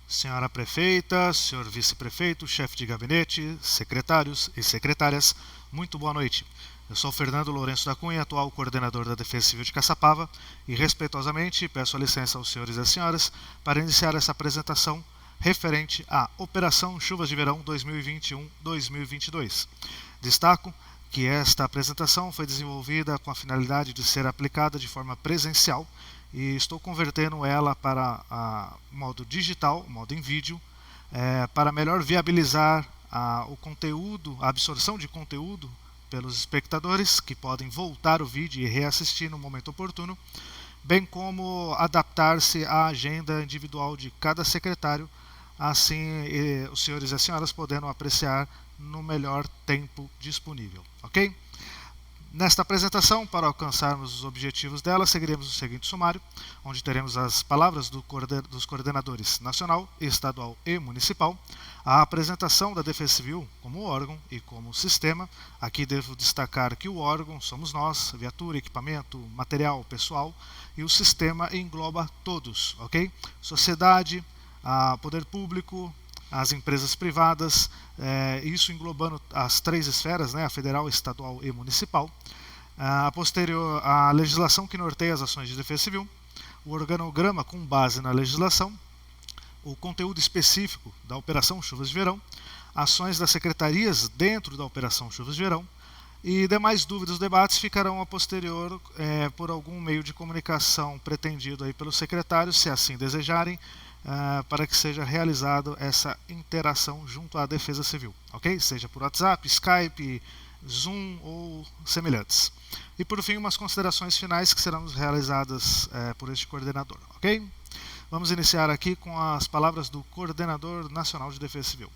Senhora Prefeita, senhor Vice-Prefeito, chefe de gabinete, secretários e secretárias, muito boa noite. Eu sou Fernando Lourenço da Cunha, atual coordenador da Defesa Civil de Caçapava, e respeitosamente peço a licença aos senhores e às senhoras para iniciar essa apresentação referente à Operação Chuvas de Verão 2021-2022. Destaco que esta apresentação foi desenvolvida com a finalidade de ser aplicada de forma presencial e estou convertendo ela para modo digital, modo em vídeo, para melhor viabilizar o conteúdo, a absorção de conteúdo pelos espectadores, que podem voltar o vídeo e reassistir no momento oportuno, bem como adaptar-se à agenda individual de cada secretário, assim os senhores e as senhoras podendo apreciar no melhor tempo disponível, ok? Nesta apresentação, para alcançarmos os objetivos dela, seguiremos o seguinte sumário, onde teremos as palavras dos coordenadores nacional, estadual e municipal, a apresentação da Defesa Civil como órgão e como sistema. Aqui devo destacar que o órgão somos nós, viatura, equipamento, material, pessoal, e o sistema engloba todos, ok? Sociedade, poder público, as empresas privadas, isso englobando as três esferas, né, a federal, estadual e municipal. A legislação que norteia as ações de defesa civil, o organograma com base na legislação, o conteúdo específico da Operação Chuvas de Verão, ações das secretarias dentro da Operação Chuvas de Verão, e demais dúvidas ou debates ficarão a posterior por algum meio de comunicação pretendido aí pelos secretários, se assim desejarem, para que seja realizada essa interação junto à Defesa Civil, ok? Seja por WhatsApp, Skype, Zoom ou semelhantes. E por fim, umas considerações finais que serão realizadas por este coordenador, ok? Vamos iniciar aqui com as palavras do Coordenador Nacional de Defesa Civil.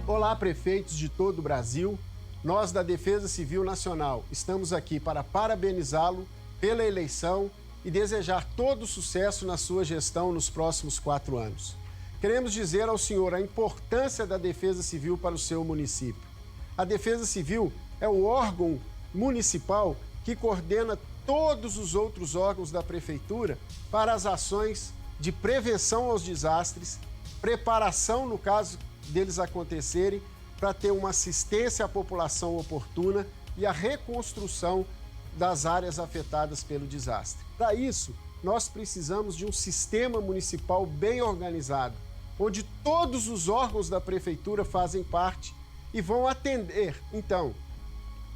Olá, prefeitos de todo o Brasil. Nós da Defesa Civil Nacional estamos aqui para parabenizá-lo pela eleição e desejar todo sucesso na sua gestão nos próximos 4 anos. Queremos dizer ao senhor a importância da Defesa Civil para o seu município. A Defesa Civil é o órgão municipal que coordena todos os outros órgãos da Prefeitura para as ações de prevenção aos desastres, preparação no caso deles acontecerem, para ter uma assistência à população oportuna e a reconstrução das áreas afetadas pelo desastre. Para isso, nós precisamos de um sistema municipal bem organizado, onde todos os órgãos da prefeitura fazem parte e vão atender, então,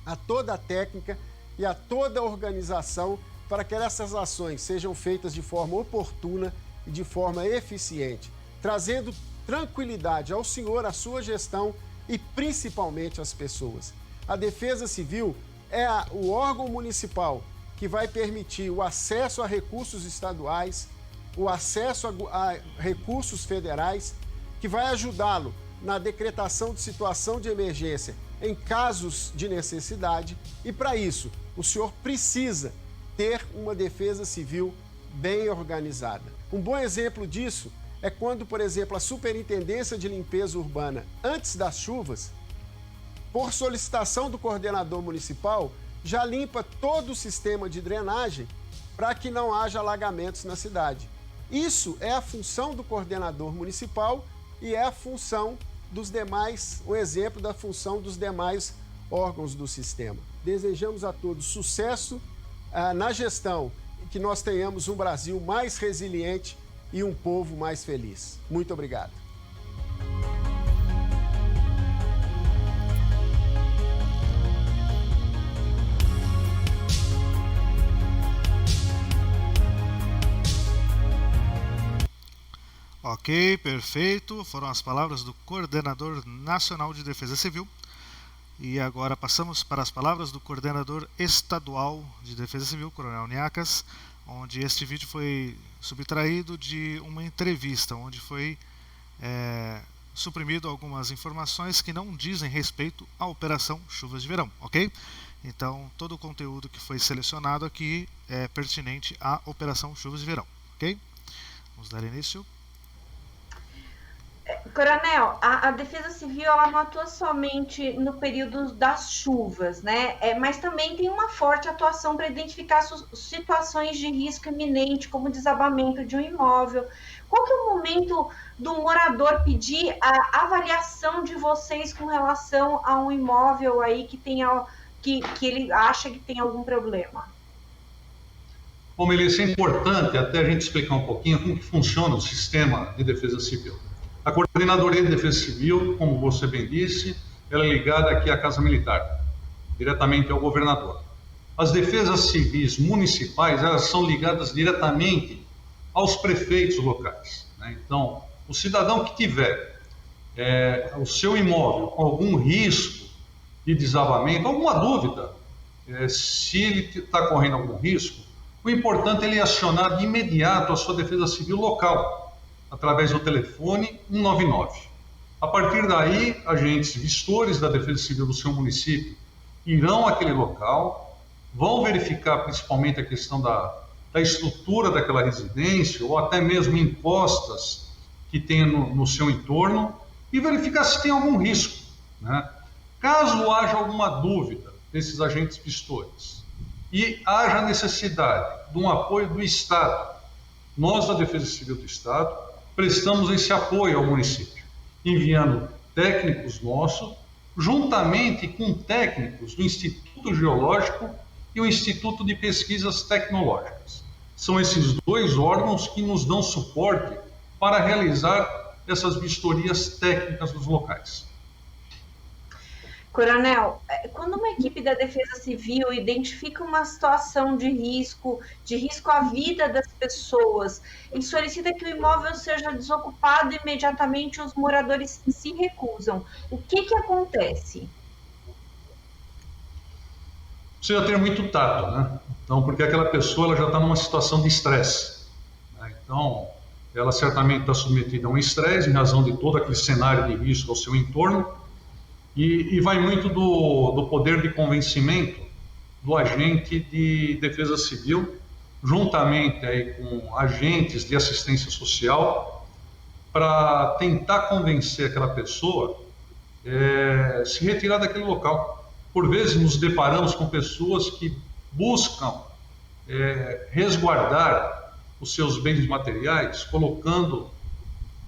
a toda a técnica e a toda a organização para que essas ações sejam feitas de forma oportuna e de forma eficiente, trazendo tranquilidade ao senhor, à sua gestão e principalmente às pessoas. A Defesa Civil é o órgão municipal que vai permitir o acesso a recursos estaduais, o acesso a recursos federais, que vai ajudá-lo na decretação de situação de emergência em casos de necessidade, e para isso o senhor precisa ter uma Defesa Civil bem organizada. Um bom exemplo disso é quando, por exemplo, a Superintendência de Limpeza Urbana, antes das chuvas, por solicitação do coordenador municipal, já limpa todo o sistema de drenagem para que não haja alagamentos na cidade. Isso é a função do coordenador municipal e é a função dos demais, o exemplo da função dos demais órgãos do sistema. Desejamos a todos sucesso na gestão e que nós tenhamos um Brasil mais resiliente e um povo mais feliz. Muito obrigado. Ok, perfeito. Foram as palavras do Coordenador Nacional de Defesa Civil. E agora passamos para as palavras do Coordenador Estadual de Defesa Civil, Coronel Niacas, onde este vídeo foi subtraído de uma entrevista, onde foi suprimido algumas informações que não dizem respeito à Operação Chuvas de Verão, ok? Então, todo o conteúdo que foi selecionado aqui é pertinente à Operação Chuvas de Verão, ok? Vamos dar início. Coronel, a Defesa Civil ela não atua somente no período das chuvas, né? Mas também tem uma forte atuação para identificar situações de risco iminente, como desabamento de um imóvel. Qual que é o momento do morador pedir a avaliação de vocês com relação a um imóvel aí que ele acha que tem algum problema? Bom, Melissa, é importante até a gente explicar um pouquinho como que funciona o sistema de defesa civil. A Coordenadoria de Defesa Civil, como você bem disse, ela é ligada aqui à Casa Militar, diretamente ao governador. As defesas civis municipais, elas são ligadas diretamente aos prefeitos locais, né? Então, o cidadão que tiver o seu imóvel com algum risco de desabamento, alguma dúvida, se ele está correndo algum risco, o importante é ele acionar de imediato a sua defesa civil local, através do telefone 199. A partir daí, agentes vistores da Defesa Civil do seu município irão àquele local, vão verificar principalmente a questão da estrutura daquela residência, ou até mesmo encostas que tenha no seu entorno, e verificar se tem algum risco, né? Caso haja alguma dúvida desses agentes vistores e haja necessidade de um apoio do Estado, nós da Defesa Civil do Estado prestamos esse apoio ao município, enviando técnicos nossos, juntamente com técnicos do Instituto Geológico e o Instituto de Pesquisas Tecnológicas. São esses dois órgãos que nos dão suporte para realizar essas vistorias técnicas dos locais. Coronel, quando uma equipe da Defesa Civil identifica uma situação de risco à vida das pessoas e solicita que o imóvel seja desocupado imediatamente, os moradores se recusam, o que acontece? Precisa ter muito tato, né? Então, porque aquela pessoa ela já está numa situação de estresse, né? Então, ela certamente está submetida a um estresse em razão de todo aquele cenário de risco ao seu entorno. E vai muito do poder de convencimento do agente de defesa civil, juntamente aí com agentes de assistência social, para tentar convencer aquela pessoa se retirar daquele local. Por vezes nos deparamos com pessoas que buscam resguardar os seus bens materiais, colocando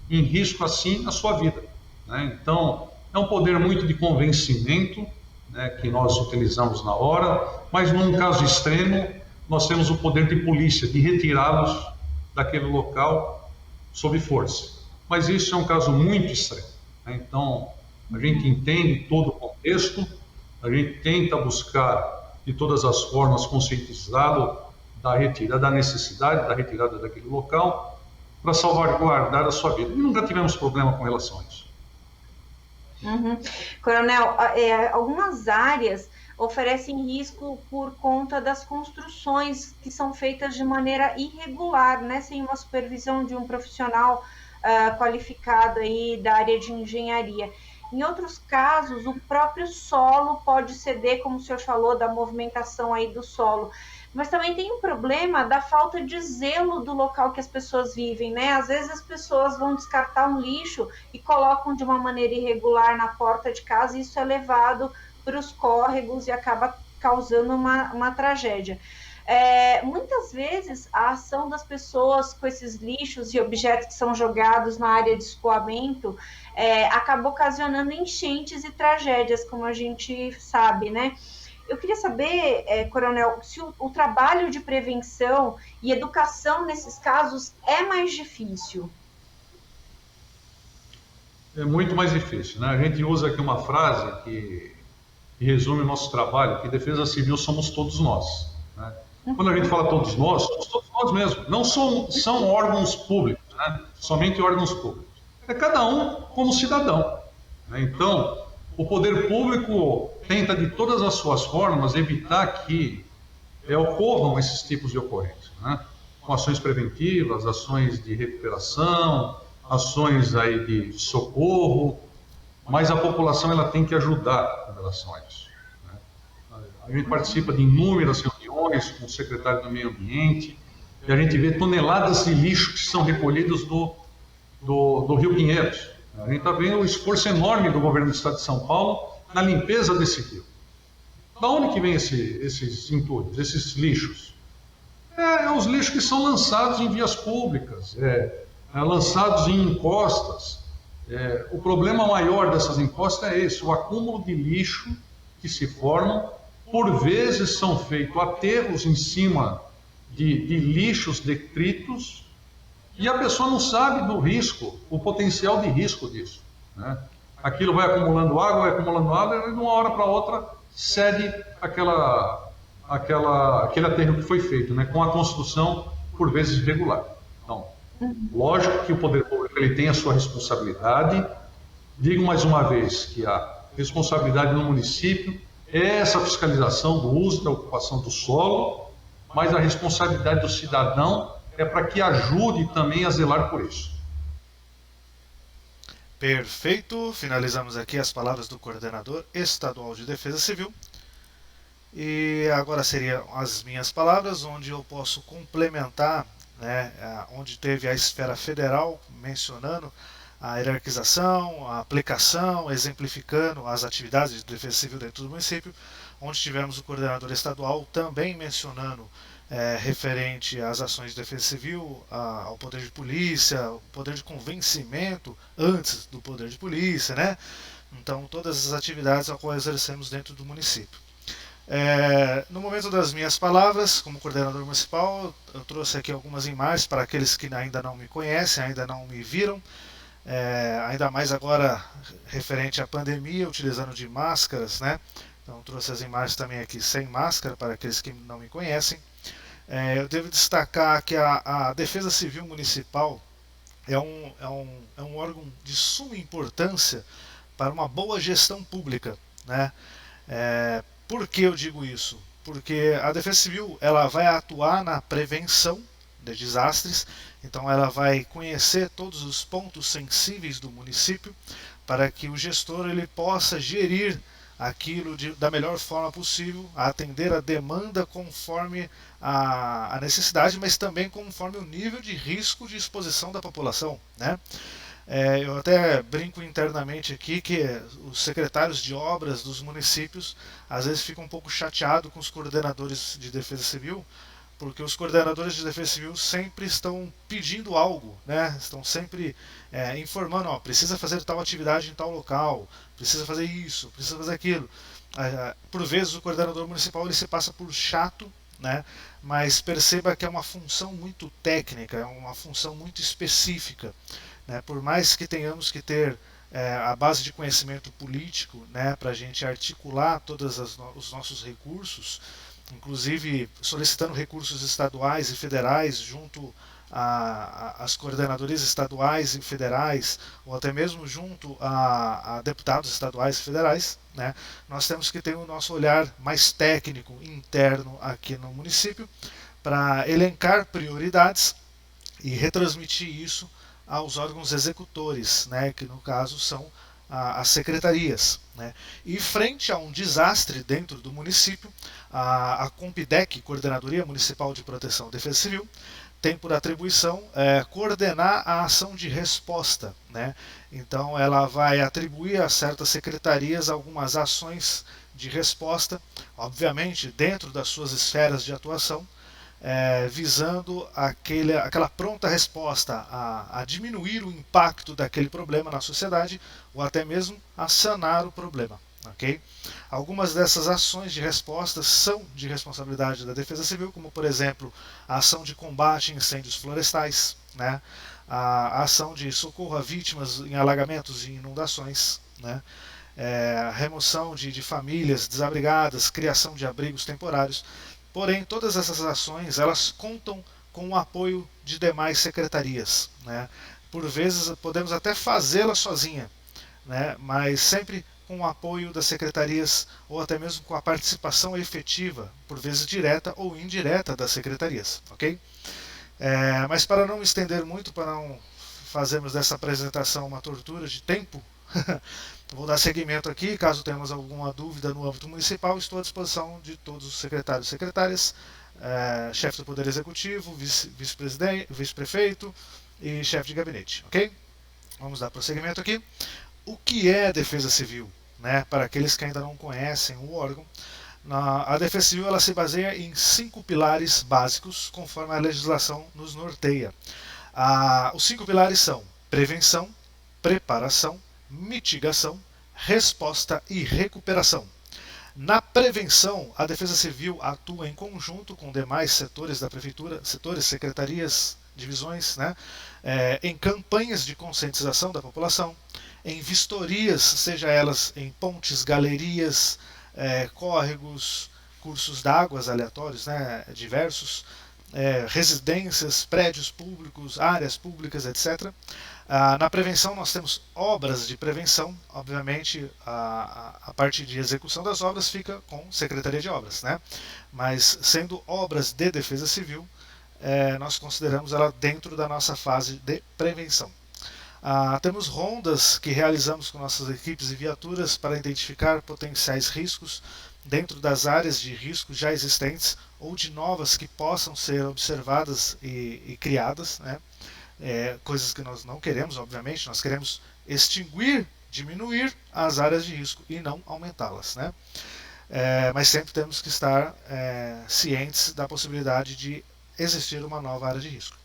em risco assim a sua vida, né? Então, é um poder muito de convencimento, né, que nós utilizamos na hora, mas num caso extremo, nós temos o poder de polícia, de retirá-los daquele local sob força. Mas isso é um caso muito extremo, né? Então, a gente entende todo o contexto, a gente tenta buscar de todas as formas conscientizá-lo da necessidade da retirada daquele local para salvaguardar a sua vida. E nunca tivemos problema com relação a isso. Uhum. Coronel, algumas áreas oferecem risco por conta das construções que são feitas de maneira irregular, né, sem uma supervisão de um profissional qualificado aí da área de engenharia. Em outros casos, o próprio solo pode ceder, como o senhor falou, da movimentação aí do solo. Mas também tem um problema da falta de zelo do local que as pessoas vivem, né? Às vezes as pessoas vão descartar um lixo e colocam de uma maneira irregular na porta de casa e isso é levado para os córregos e acaba causando uma tragédia. Muitas vezes a ação das pessoas com esses lixos e objetos que são jogados na área de escoamento acaba ocasionando enchentes e tragédias, como a gente sabe, né? Eu queria saber, Coronel, se o trabalho de prevenção e educação nesses casos é mais difícil. É muito mais difícil, né? A gente usa aqui uma frase que resume o nosso trabalho, que defesa civil somos todos nós, né? Quando a gente fala todos nós, somos todos nós mesmos. Não são órgãos públicos, né? Somente órgãos públicos. É cada um como cidadão, né? Então, o poder público tenta de todas as suas formas evitar que ocorram esses tipos de ocorrência, né? Com ações preventivas, ações de recuperação, ações aí de socorro, mas a população ela tem que ajudar em relação a isso, né? A gente participa de inúmeras reuniões com o secretário do Meio Ambiente e a gente vê toneladas de lixo que são recolhidos do Rio Pinheiros. A gente está vendo o esforço enorme do governo do estado de São Paulo na limpeza desse rio. Da onde que vem esses entulhos, esses lixos? Os lixos que são lançados em vias públicas, lançados em encostas. O problema maior dessas encostas é esse, o acúmulo de lixo que se formam. Por vezes são feitos aterros em cima de lixos, detritos, e a pessoa não sabe do risco, o potencial de risco disso, né? Aquilo vai acumulando água, e de uma hora para outra cede aquele aterro que foi feito, né? Com a construção, por vezes, irregular. Então, lógico que o poder público ele tem a sua responsabilidade. Digo mais uma vez que a responsabilidade no município é essa fiscalização do uso da ocupação do solo, mas a responsabilidade do cidadão é para que ajude também a zelar por isso. Perfeito, finalizamos aqui as palavras do Coordenador Estadual de Defesa Civil. E agora seriam as minhas palavras, onde eu posso complementar, né, onde teve a esfera federal mencionando a hierarquização, a aplicação, exemplificando as atividades de defesa civil dentro do município, onde tivemos o coordenador estadual também mencionando referente às ações de defesa civil, ao poder de polícia, o poder de convencimento antes do poder de polícia, né? Então, todas as atividades a quais exercemos dentro do município. No momento das minhas palavras, como coordenador municipal, eu trouxe aqui algumas imagens para aqueles que ainda não me conhecem, ainda não me viram, ainda mais agora referente à pandemia, utilizando de máscaras, né? Então trouxe as imagens também aqui sem máscara para aqueles que não me conhecem. Eu devo destacar que a Defesa Civil Municipal é um órgão de suma importância para uma boa gestão pública, né? Por que eu digo isso? Porque a Defesa Civil ela vai atuar na prevenção de desastres, então ela vai conhecer todos os pontos sensíveis do município para que o gestor ele possa gerir aquilo da melhor forma possível, atender a demanda conforme a necessidade, mas também conforme o nível de risco de exposição da população, né? Eu até brinco internamente aqui que os secretários de obras dos municípios às vezes ficam um pouco chateados com os coordenadores de defesa civil, porque os coordenadores de defesa civil sempre estão pedindo algo, né? Estão sempre informando, precisa fazer tal atividade em tal local, precisa fazer isso, precisa fazer aquilo. Por vezes o coordenador municipal ele se passa por chato, né? Mas perceba que é uma função muito técnica, é uma função muito específica, né? Por mais que tenhamos que ter a base de conhecimento político, né, para a gente articular todos os nossos recursos, inclusive solicitando recursos estaduais e federais junto às coordenadorias estaduais e federais, ou até mesmo junto a deputados estaduais e federais, né, nós temos que ter o nosso olhar mais técnico interno aqui no município para elencar prioridades e retransmitir isso aos órgãos executores, né, que no caso são as secretarias, né. E frente a um desastre dentro do município, a Compidec, Coordenadoria Municipal de Proteção e Defesa Civil, tem por atribuição coordenar a ação de resposta, né. Então ela vai atribuir a certas secretarias algumas ações de resposta, obviamente dentro das suas esferas de atuação, visando aquela pronta resposta a diminuir o impacto daquele problema na sociedade ou até mesmo a sanar o problema. Okay? Algumas dessas ações de resposta são de responsabilidade da Defesa Civil, como por exemplo a ação de combate a incêndios florestais, né? A ação de socorro a vítimas em alagamentos e inundações, né? A remoção de famílias desabrigadas, criação de abrigos temporários. Porém, todas essas ações elas contam com o apoio de demais secretarias, né? Por vezes podemos até fazê-la sozinha, né? Mas sempre com o apoio das secretarias ou até mesmo com a participação efetiva, por vezes direta ou indireta das secretarias, ok? Mas para não me estender muito, para não fazermos dessa apresentação uma tortura de tempo, vou dar seguimento aqui. Caso tenhamos alguma dúvida no âmbito municipal, estou à disposição de todos os secretários e secretárias, chefe do Poder Executivo, vice-prefeito e chefe de gabinete, ok? vamos dar prosseguimento aqui. O que é defesa civil? Né? Para aqueles que ainda não conhecem o órgão, a defesa civil ela se baseia em 5 pilares básicos, conforme a legislação nos norteia. Os 5 pilares são prevenção, preparação, mitigação, resposta e recuperação. Na prevenção, a Defesa Civil atua em conjunto com demais setores da Prefeitura, setores, secretarias, divisões, né, em campanhas de conscientização da população, em vistorias, seja elas em pontes, galerias, córregos, cursos d'águas aleatórios, né, diversos, residências, prédios públicos, áreas públicas, etc. Na prevenção nós temos obras de prevenção, obviamente a parte de execução das obras fica com Secretaria de Obras, né? Mas sendo obras de defesa civil, nós consideramos ela dentro da nossa fase de prevenção. Temos rondas que realizamos com nossas equipes e viaturas para identificar potenciais riscos dentro das áreas de risco já existentes ou de novas que possam ser observadas e criadas, né? Coisas que nós não queremos, obviamente, nós queremos extinguir, diminuir as áreas de risco e não aumentá-las, né? Mas sempre temos que estar cientes da possibilidade de existir uma nova área de risco.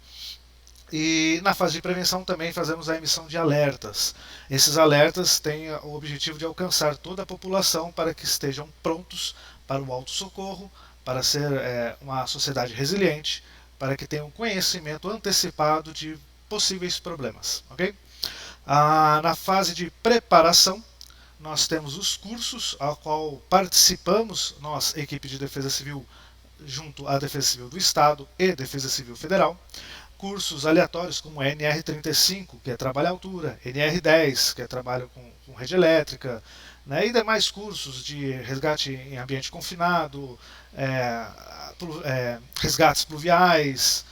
E na fase de prevenção também fazemos a emissão de alertas. Esses alertas têm o objetivo de alcançar toda a população para que estejam prontos para o autossocorro, para ser uma sociedade resiliente, para que tenham conhecimento antecipado de possíveis problemas. Okay? Na fase de preparação, nós temos os cursos ao qual participamos, nós, equipe de Defesa Civil, junto à Defesa Civil do Estado e Defesa Civil Federal. Cursos aleatórios como NR35, que é trabalho à altura, NR10, que é trabalho com rede elétrica, né, e demais cursos de resgate em ambiente confinado, resgates pluviais,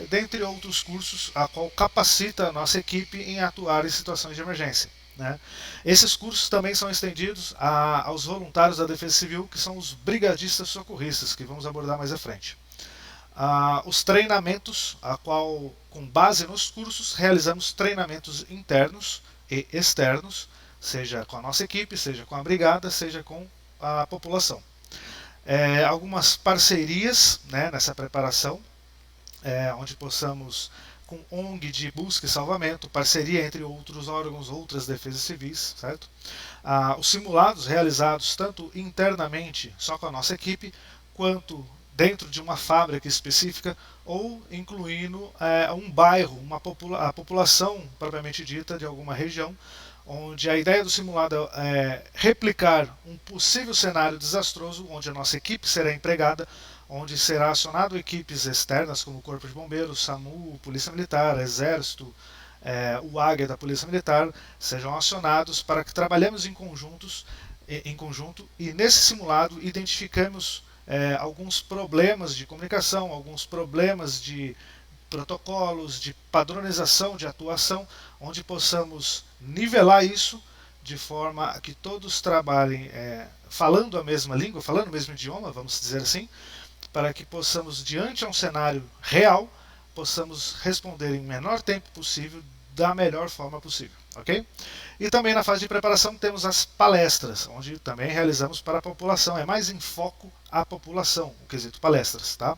dentre outros cursos, a qual capacita a nossa equipe em atuar em situações de emergência. Né. Esses cursos também são estendidos aos voluntários da Defesa Civil, que são os brigadistas socorristas, que vamos abordar mais à frente. Os treinamentos, a qual, com base nos cursos, realizamos treinamentos internos e externos, seja com a nossa equipe, seja com a brigada, seja com a população. Algumas parcerias, né, nessa preparação, onde possamos, com ONG de busca e salvamento, parceria entre outros órgãos, outras defesas civis, certo? Os simulados realizados tanto internamente, só com a nossa equipe, quanto dentro de uma fábrica específica ou incluindo um bairro, a população propriamente dita de alguma região, onde a ideia do simulado é replicar um possível cenário desastroso, onde a nossa equipe será empregada, onde será acionado equipes externas como o Corpo de Bombeiros, SAMU, Polícia Militar, Exército, o Águia da Polícia Militar, sejam acionados para que trabalhemos em conjunto e nesse simulado identificamos alguns problemas de comunicação, alguns problemas de protocolos, de padronização de atuação, onde possamos nivelar isso de forma que todos trabalhem falando a mesma língua, falando o mesmo idioma, vamos dizer assim, para que possamos, diante a um cenário real, possamos responder em menor tempo possível, da melhor forma possível. Okay? E também na fase de preparação temos as palestras, onde também realizamos para a população, é mais em foco a população, o quesito palestras, tá?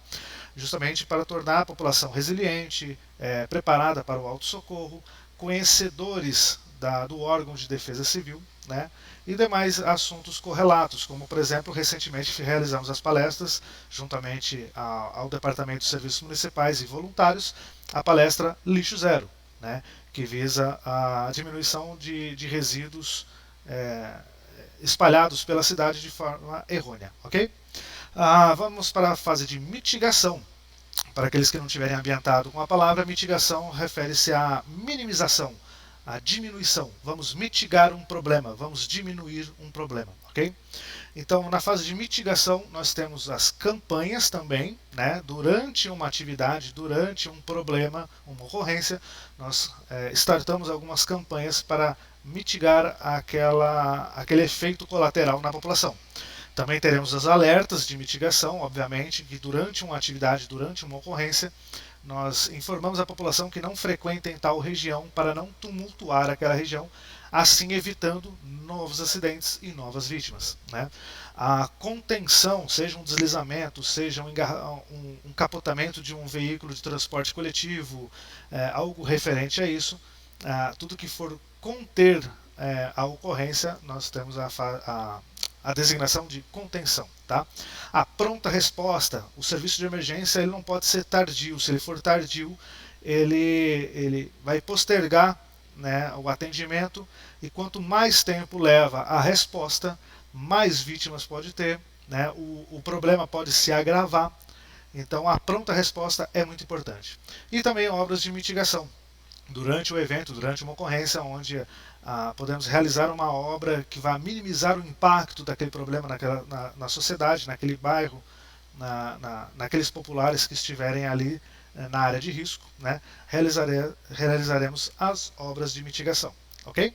Justamente para tornar a população resiliente, preparada para o autossocorro, conhecedores do órgão de defesa civil, né? E demais assuntos correlatos, como por exemplo, recentemente realizamos as palestras, juntamente ao Departamento de Serviços Municipais e Voluntários, a palestra Lixo Zero, né? Que visa a diminuição de resíduos espalhados pela cidade de forma errônea. Okay? Vamos para a fase de mitigação. Para aqueles que não tiverem ambientado com a palavra, mitigação refere-se à minimização, à diminuição. Vamos mitigar um problema, vamos diminuir um problema. Okay? Então, na fase de mitigação, nós temos as campanhas também, né? Durante uma atividade, durante um problema, uma ocorrência, nós startamos algumas campanhas para mitigar aquele efeito colateral na população. Também teremos os alertas de mitigação, obviamente, que durante uma atividade, durante uma ocorrência, nós informamos a população que não frequentem tal região para não tumultuar aquela região, assim evitando novos acidentes e novas vítimas, né? A contenção, seja um deslizamento, seja um capotamento de um veículo de transporte coletivo, algo referente a isso, tudo que for conter a ocorrência, nós temos a designação de contenção. Tá? A pronta resposta, o serviço de emergência, ele não pode ser tardio. Se ele for tardio, ele vai postergar, né, o atendimento, e quanto mais tempo leva a resposta, mais vítimas pode ter, né? O problema pode se agravar. Então a pronta resposta é muito importante. E também obras de mitigação. Durante o evento, durante uma ocorrência, onde podemos realizar uma obra que vai minimizar o impacto daquele problema na sociedade, naquele bairro, naqueles populares que estiverem ali na área de risco, né? Realizaremos as obras de mitigação. Ok?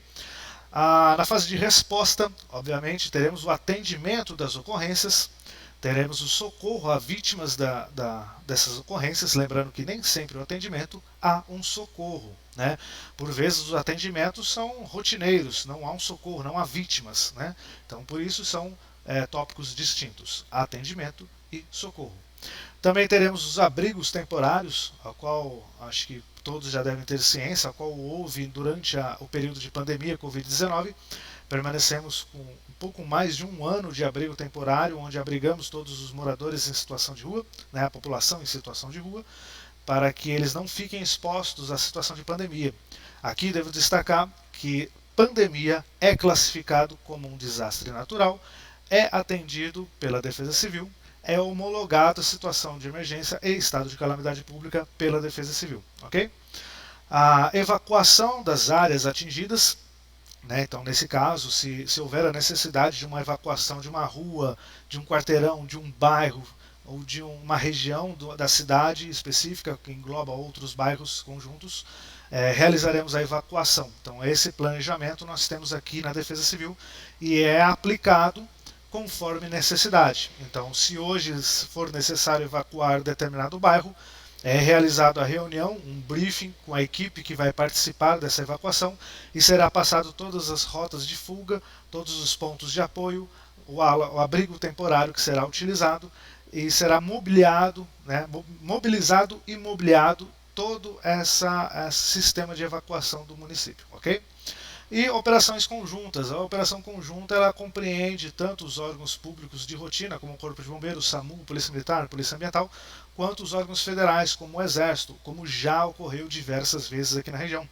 Na fase de resposta, obviamente, teremos o atendimento das ocorrências, teremos o socorro a vítimas dessas ocorrências, lembrando que nem sempre o atendimento há um socorro, né? Por vezes os atendimentos são rotineiros, não há um socorro, não há vítimas, né? Então por isso são tópicos distintos, atendimento e socorro. Também teremos os abrigos temporários, a qual acho que todos já devem ter ciência, a qual houve durante o período de pandemia Covid-19. Permanecemos com um pouco mais de um ano de abrigo temporário, onde abrigamos todos os moradores em situação de rua, né, a população em situação de rua, para que eles não fiquem expostos à situação de pandemia. Aqui devo destacar que pandemia é classificado como um desastre natural, é atendido pela Defesa Civil, é homologado a situação de emergência e estado de calamidade pública pela Defesa Civil. Okay? A evacuação das áreas atingidas, né? Então, nesse caso, se houver a necessidade de uma evacuação de uma rua, de um quarteirão, de um bairro ou de uma região da cidade específica que engloba outros bairros conjuntos, realizaremos a evacuação. Então, esse planejamento nós temos aqui na Defesa Civil e é aplicado conforme necessidade. Então, se hoje for necessário evacuar determinado bairro, é realizado a reunião, um briefing com a equipe que vai participar dessa evacuação e será passado todas as rotas de fuga, todos os pontos de apoio, o abrigo temporário que será utilizado e será mobilizado e mobiliado todo esse sistema de evacuação do município. Ok? E operações conjuntas. A operação conjunta ela compreende tanto os órgãos públicos de rotina, como o Corpo de Bombeiros, SAMU, Polícia Militar, Polícia Ambiental, quanto os órgãos federais, como o Exército, como já ocorreu diversas vezes aqui na região.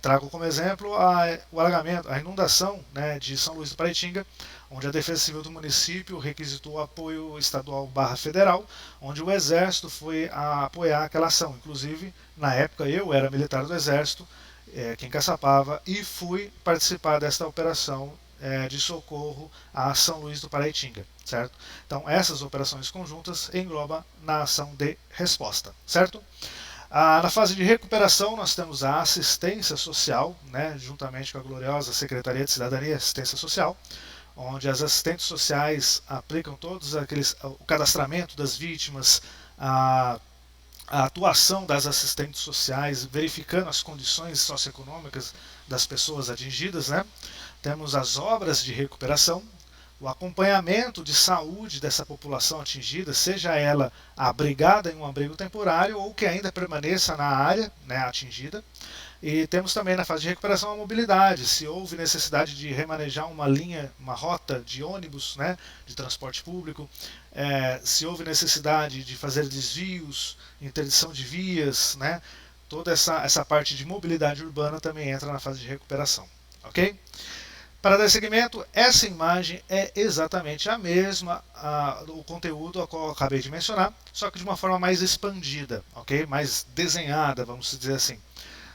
Trago como exemplo o alagamento, a inundação, né, de São Luís do Paraitinga, onde a Defesa Civil do município requisitou apoio estadual / federal, onde o Exército foi a apoiar aquela ação. Inclusive, na época eu era militar do Exército, aqui em Caçapava, e fui participar desta operação de socorro a São Luís do Paraitinga, certo? Então essas operações conjuntas englobam na ação de resposta, certo? Na fase de recuperação nós temos a assistência social, né, juntamente com a gloriosa Secretaria de Cidadania e Assistência Social, onde as assistentes sociais aplicam todos o cadastramento das vítimas, a atuação das assistentes sociais, verificando as condições socioeconômicas das pessoas atingidas, né? Temos as obras de recuperação, o acompanhamento de saúde dessa população atingida, seja ela abrigada em um abrigo temporário ou que ainda permaneça na área, né, atingida. E temos também na fase de recuperação a mobilidade, se houve necessidade de remanejar uma linha, uma rota de ônibus, né, de transporte público, se houve necessidade de fazer desvios, interdição de vias, né, toda essa parte de mobilidade urbana também entra na fase de recuperação. Ok? Para dar seguimento, essa imagem é exatamente a mesma, o conteúdo a qual eu acabei de mencionar, só que de uma forma mais expandida, ok? Mais desenhada, vamos dizer assim.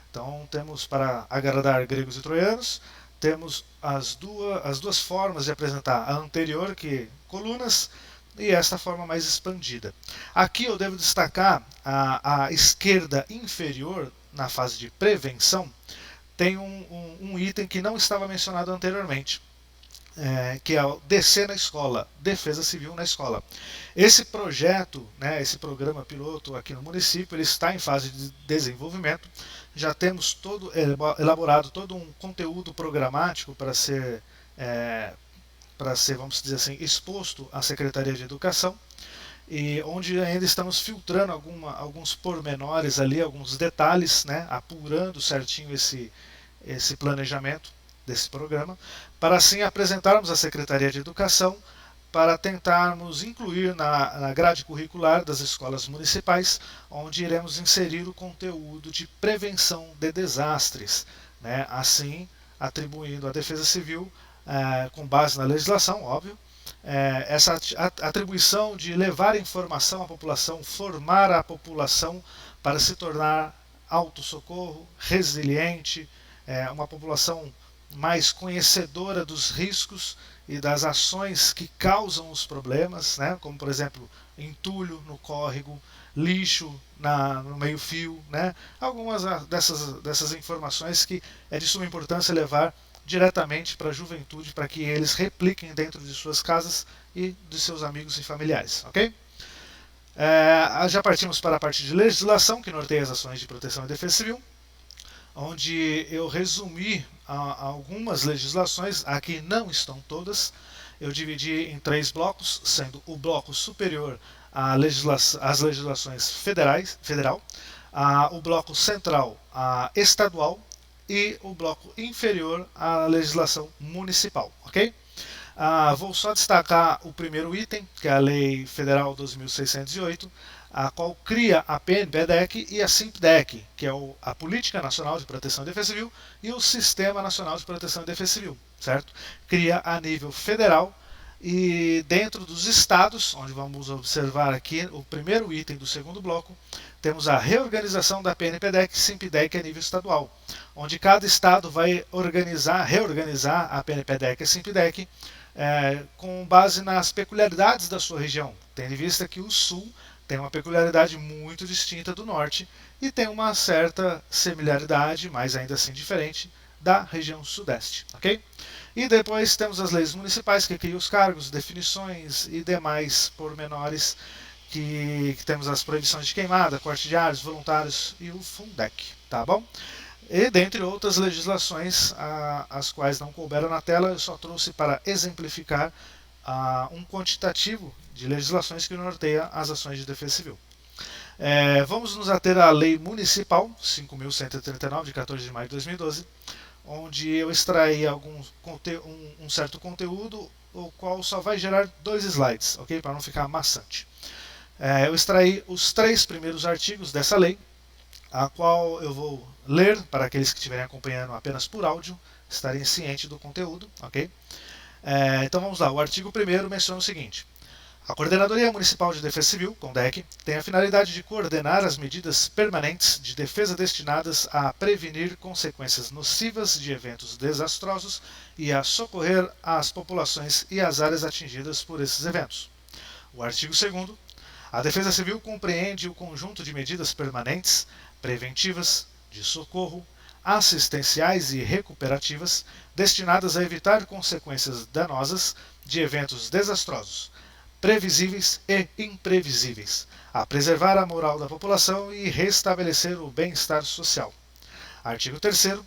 Então temos, para agradar gregos e troianos, temos as duas formas de apresentar, a anterior, que colunas, e esta forma mais expandida. Aqui eu devo destacar a esquerda inferior, na fase de prevenção, tem um item que não estava mencionado anteriormente. que é o DC na Escola, Defesa Civil na Escola. Esse projeto, né, esse programa piloto aqui no município, ele está em fase de desenvolvimento. Já temos elaborado todo um conteúdo programático para ser, vamos dizer assim, exposto à Secretaria de Educação, e onde ainda estamos filtrando alguns pormenores ali, alguns detalhes, né, apurando certinho esse planejamento desse programa, para assim apresentarmos à Secretaria de Educação para tentarmos incluir na grade curricular das escolas municipais, onde iremos inserir o conteúdo de prevenção de desastres, né, assim atribuindo à Defesa Civil, com base na legislação, óbvio, essa atribuição de levar informação à população, formar a população para se tornar autossocorro, resiliente, uma população mais conhecedora dos riscos e das ações que causam os problemas, né? Como por exemplo entulho no córrego, lixo no meio-fio, né? Algumas dessas informações que é de suma importância levar diretamente para a juventude, para que eles repliquem dentro de suas casas e de seus amigos e familiares, ok? Já partimos para a parte de legislação, que norteia as ações de proteção e defesa civil, onde eu resumi algumas legislações, aqui não estão todas, eu dividi em 3 blocos, sendo o bloco superior às legislações federal, o bloco central estadual e o bloco inferior à legislação municipal, ok? Vou só destacar o primeiro item, que é a Lei Federal 12.608, a qual cria a PNPDEC e a SIMPDEC, que é a Política Nacional de Proteção e Defesa Civil, e o Sistema Nacional de Proteção e Defesa Civil, certo? Cria a nível federal, e dentro dos estados, onde vamos observar aqui o primeiro item do segundo bloco, temos a reorganização da PNPDEC e SIMPDEC a nível estadual, onde cada estado vai reorganizar a PNPDEC e a SIMPDEC com base nas peculiaridades da sua região, tendo em vista que o Sul tem uma peculiaridade muito distinta do Norte e tem uma certa similaridade, mas ainda assim diferente, da região Sudeste, ok? E depois temos as leis municipais, que criam os cargos, definições e demais pormenores, que temos as proibições de queimada, corte de árvores, voluntários e o Fundec, tá bom? E dentre outras legislações, as quais não couberam na tela, eu só trouxe para exemplificar um quantitativo de legislações que norteia as ações de defesa civil. Vamos nos ater à Lei Municipal 5.139, de 14 de maio de 2012, onde eu extraí um certo conteúdo, o qual só vai gerar 2 slides, ok? Para não ficar maçante. Eu extraí os 3 primeiros artigos dessa lei, a qual eu vou ler para aqueles que estiverem acompanhando apenas por áudio, estarem cientes do conteúdo, ok? Então vamos lá, o artigo 1º menciona o seguinte: a Coordenadoria Municipal de Defesa Civil, CONDEC, tem a finalidade de coordenar as medidas permanentes de defesa destinadas a prevenir consequências nocivas de eventos desastrosos e a socorrer as populações e as áreas atingidas por esses eventos. O artigo 2º, a Defesa Civil compreende o conjunto de medidas permanentes, preventivas, de socorro, assistenciais e recuperativas destinadas a evitar consequências danosas de eventos desastrosos, previsíveis e imprevisíveis, a preservar a moral da população e restabelecer o bem-estar social. Artigo 3º.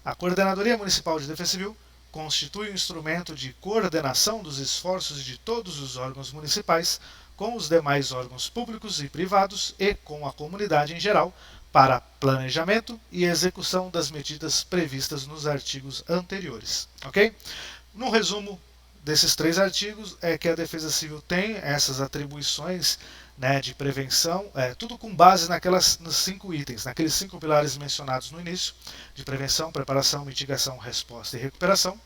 A Coordenadoria Municipal de Defesa Civil constitui um instrumento de coordenação dos esforços de todos os órgãos municipais com os demais órgãos públicos e privados e com a comunidade em geral para planejamento e execução das medidas previstas nos artigos anteriores. Ok? No resumo desses 3 artigos é que a Defesa Civil tem essas atribuições, né, de prevenção, tudo com base nos 5 itens, naqueles 5 pilares mencionados no início, de prevenção, preparação, mitigação, resposta e recuperação,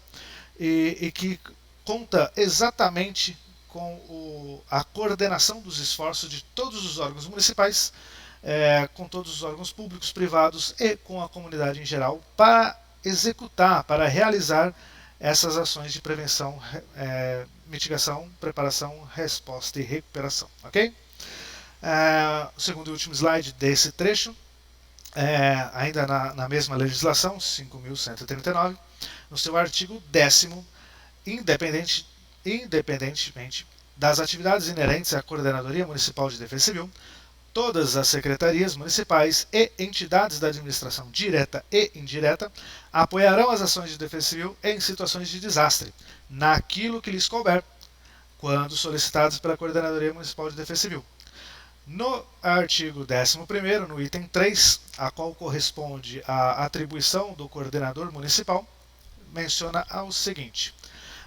e que conta exatamente com a coordenação dos esforços de todos os órgãos municipais, com todos os órgãos públicos, privados e com a comunidade em geral, para executar, para realizar essas ações de prevenção, mitigação, preparação, resposta e recuperação. Ok? O segundo e último slide desse trecho, ainda na mesma legislação, 5.139, no seu artigo 10º, independentemente das atividades inerentes à Coordenadoria Municipal de Defesa Civil, todas as secretarias municipais e entidades da administração direta e indireta apoiarão as ações de defesa civil em situações de desastre, naquilo que lhes couber, quando solicitadas pela Coordenadoria Municipal de Defesa Civil. No artigo 11º, no item 3, a qual corresponde à atribuição do coordenador municipal, menciona o seguinte: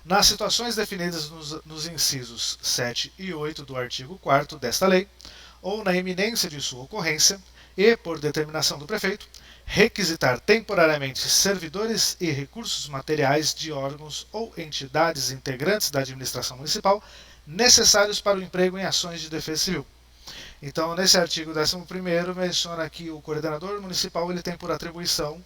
nas situações definidas nos incisos 7 e 8 do artigo 4º desta lei, ou na iminência de sua ocorrência, e por determinação do prefeito, requisitar temporariamente servidores e recursos materiais de órgãos ou entidades integrantes da administração municipal necessários para o emprego em ações de defesa civil. Então, nesse artigo 11º, menciona que o coordenador municipal ele tem por atribuição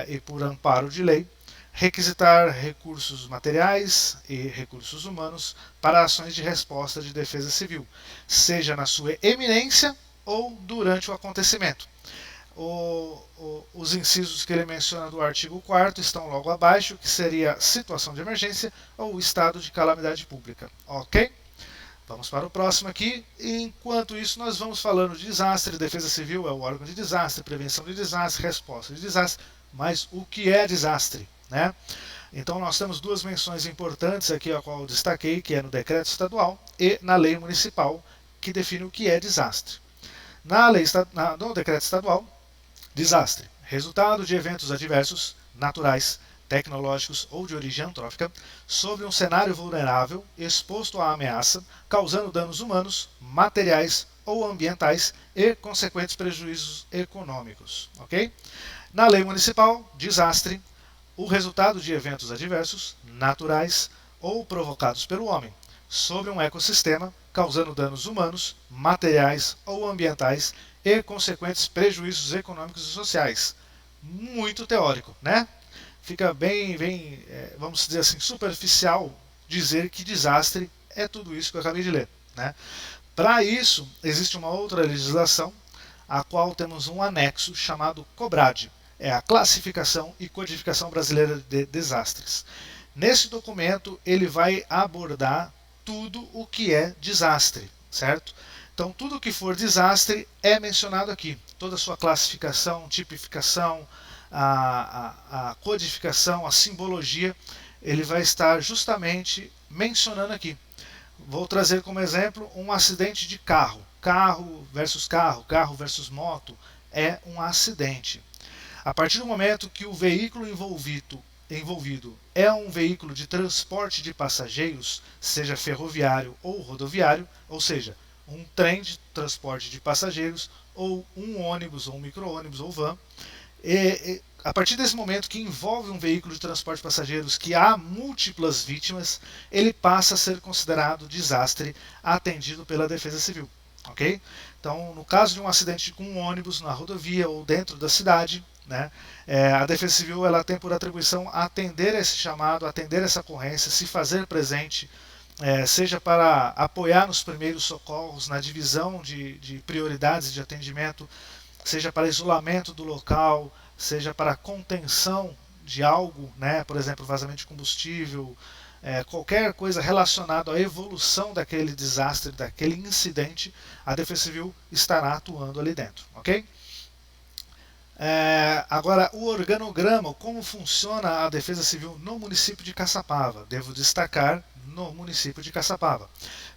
e por amparo de lei requisitar recursos materiais e recursos humanos para ações de resposta de defesa civil, seja na sua eminência ou durante o acontecimento. Os incisos que ele menciona do artigo 4º estão logo abaixo, que seria situação de emergência ou estado de calamidade pública. Ok? Vamos para o próximo aqui. Enquanto isso, nós vamos falando de desastre. Defesa Civil é o órgão de desastre, prevenção de desastre, resposta de desastre. Mas o que é desastre? Né? Então nós temos duas menções importantes aqui, a qual eu destaquei, que é no decreto estadual e na lei municipal, que define o que é desastre. No decreto estadual, desastre, resultado de eventos adversos, naturais, tecnológicos ou de origem antrópica, sobre um cenário vulnerável, exposto à ameaça, causando danos humanos, materiais ou ambientais e consequentes prejuízos econômicos. Okay? Na lei municipal, desastre, o resultado de eventos adversos, naturais ou provocados pelo homem, sobre um ecossistema, causando danos humanos, materiais ou ambientais e consequentes prejuízos econômicos e sociais. Muito teórico, né? Fica bem, vamos dizer assim, superficial dizer que desastre é tudo isso que eu acabei de ler, né? Para isso, existe uma outra legislação, a qual temos um anexo chamado COBRAD, é a Classificação e Codificação Brasileira de Desastres. Nesse documento, ele vai abordar tudo o que é desastre, certo? Então, tudo que for desastre é mencionado aqui. Toda a sua classificação, tipificação, a codificação, a simbologia, ele vai estar justamente mencionando aqui. Vou trazer como exemplo um acidente de carro. Carro versus moto é um acidente. A partir do momento que o veículo envolvido é um veículo de transporte de passageiros, seja ferroviário ou rodoviário, ou seja, um trem de transporte de passageiros, ou um ônibus, ou um micro-ônibus, ou van, a partir desse momento que envolve um veículo de transporte de passageiros que há múltiplas vítimas, ele passa a ser considerado desastre atendido pela Defesa Civil. Okay? Então, no caso de um acidente com um ônibus na rodovia ou dentro da cidade, né, a Defesa Civil ela tem por atribuição atender esse chamado, atender essa ocorrência, se fazer presente, seja para apoiar nos primeiros socorros, na divisão de prioridades de atendimento, seja para isolamento do local, seja para contenção de algo, né, por exemplo, vazamento de combustível, qualquer coisa relacionada à evolução daquele desastre, daquele incidente, a Defesa Civil estará atuando ali dentro. Ok? Agora, o organograma, como funciona a Defesa Civil no município de Caçapava? Devo destacar no município de Caçapava.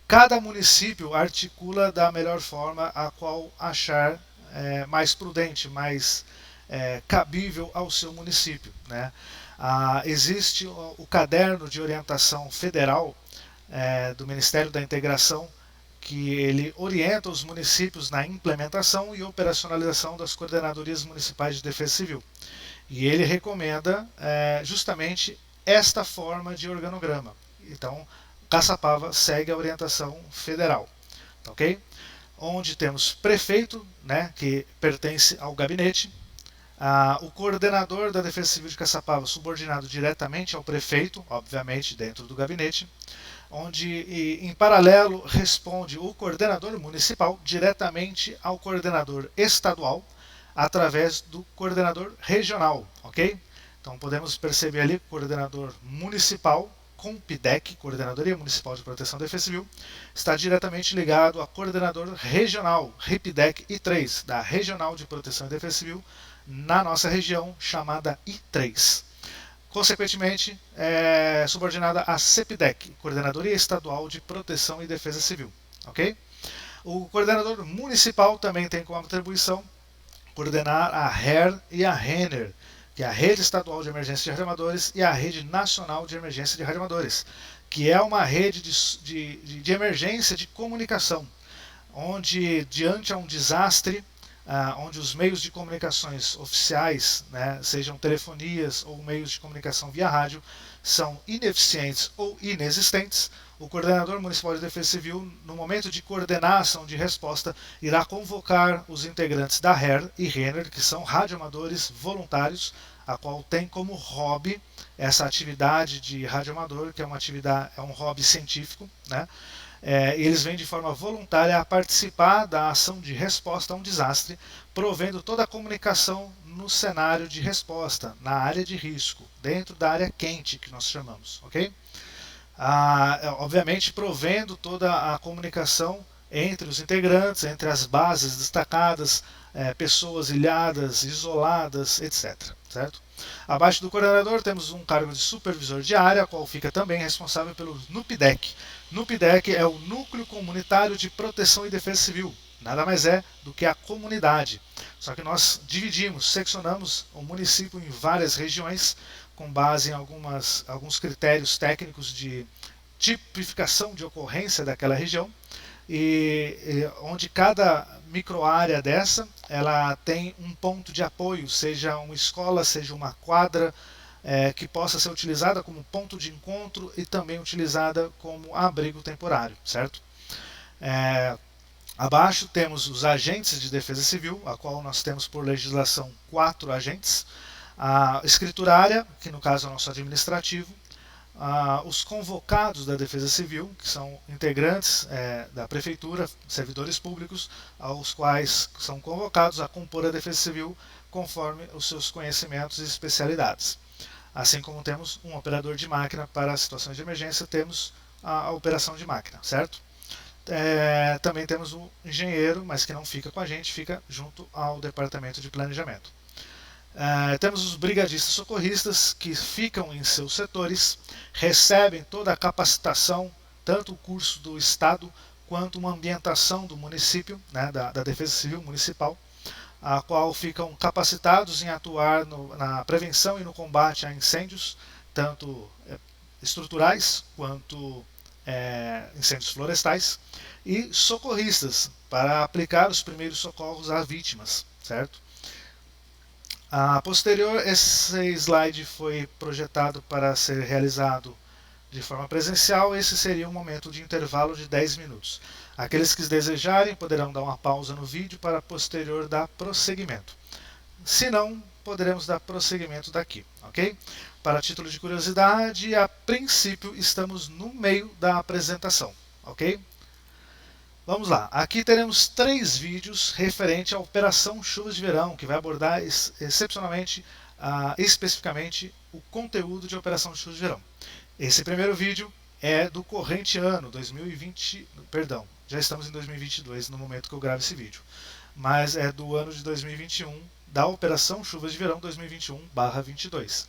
Cada município articula da melhor forma a qual achar mais prudente, mais cabível ao seu município, né? Existe o caderno de orientação federal do Ministério da Integração, que ele orienta os municípios na implementação e operacionalização das coordenadorias municipais de defesa civil. E ele recomenda justamente esta forma de organograma. Então, Caçapava segue a orientação federal, ok? Onde temos prefeito, né, que pertence ao gabinete, o coordenador da Defesa Civil de Caçapava subordinado diretamente ao prefeito, obviamente dentro do gabinete, onde em paralelo responde o coordenador municipal diretamente ao coordenador estadual através do coordenador regional, ok? Então podemos perceber ali coordenador municipal COMPIDEC, Coordenadoria Municipal de Proteção e Defesa Civil, está diretamente ligado ao coordenador regional, RIPDEC I3, da Regional de Proteção e Defesa Civil, na nossa região, chamada I3. Consequentemente, é subordinada à CEPIDEC, Coordenadoria Estadual de Proteção e Defesa Civil. Okay? O coordenador municipal também tem como atribuição coordenar a RER e a RENER, que é a Rede Estadual de Emergência de Radioamadores e a Rede Nacional de Emergência de Radioamadores, que é uma rede de emergência de comunicação, onde, diante a um desastre, onde os meios de comunicações oficiais, né, sejam telefonias ou meios de comunicação via rádio, são ineficientes ou inexistentes, o coordenador municipal de defesa civil, no momento de coordenar a ação de resposta, irá convocar os integrantes da RER e RENER, que são radioamadores voluntários, a qual tem como hobby essa atividade de radioamador, que é um hobby científico, né? Eles vêm de forma voluntária a participar da ação de resposta a um desastre, provendo toda a comunicação no cenário de resposta, na área de risco, dentro da área quente, que nós chamamos, ok? Obviamente provendo toda a comunicação entre os integrantes, entre as bases destacadas, pessoas ilhadas, isoladas, etc. Certo? Abaixo do coordenador temos um cargo de supervisor de área, qual fica também responsável pelo NUPDEC. NUPDEC é o Núcleo Comunitário de Proteção e Defesa Civil. Nada mais é do que a comunidade. Só que nós seccionamos o município em várias regiões, com base em alguns critérios técnicos de tipificação de ocorrência daquela região, e onde cada microárea dessa ela tem um ponto de apoio, seja uma escola, seja uma quadra, que possa ser utilizada como ponto de encontro e também utilizada como abrigo temporário, certo? Abaixo temos os agentes de defesa civil, a qual nós temos por legislação 4 agentes, a escriturária, que no caso é o nosso administrativo, os convocados da Defesa Civil, que são integrantes da Prefeitura, servidores públicos, aos quais são convocados a compor a Defesa Civil conforme os seus conhecimentos e especialidades. Assim como temos um operador de máquina para situações de emergência, temos a operação de máquina, certo? Também temos um engenheiro, mas que não fica com a gente, fica junto ao Departamento de Planejamento. Temos os brigadistas socorristas, que ficam em seus setores, recebem toda a capacitação, tanto o curso do Estado quanto uma ambientação do município, né, da Defesa Civil Municipal, a qual ficam capacitados em atuar na prevenção e no combate a incêndios, tanto estruturais quanto incêndios florestais, e socorristas, para aplicar os primeiros socorros a vítimas, certo? Posterior, esse slide foi projetado para ser realizado de forma presencial. Esse seria um momento de intervalo de 10 minutos. Aqueles que desejarem poderão dar uma pausa no vídeo para posterior dar prosseguimento. Se não, poderemos dar prosseguimento daqui, ok? Para título de curiosidade, a princípio estamos no meio da apresentação, ok? Vamos lá, aqui teremos 3 vídeos referente à Operação Chuvas de Verão, que vai abordar excepcionalmente, especificamente, o conteúdo de Operação Chuvas de Verão. Esse primeiro vídeo é do corrente ano, 2020, perdão, já estamos em 2022 no momento que eu gravo esse vídeo, mas é do ano de 2021, da Operação Chuvas de Verão 2021/22.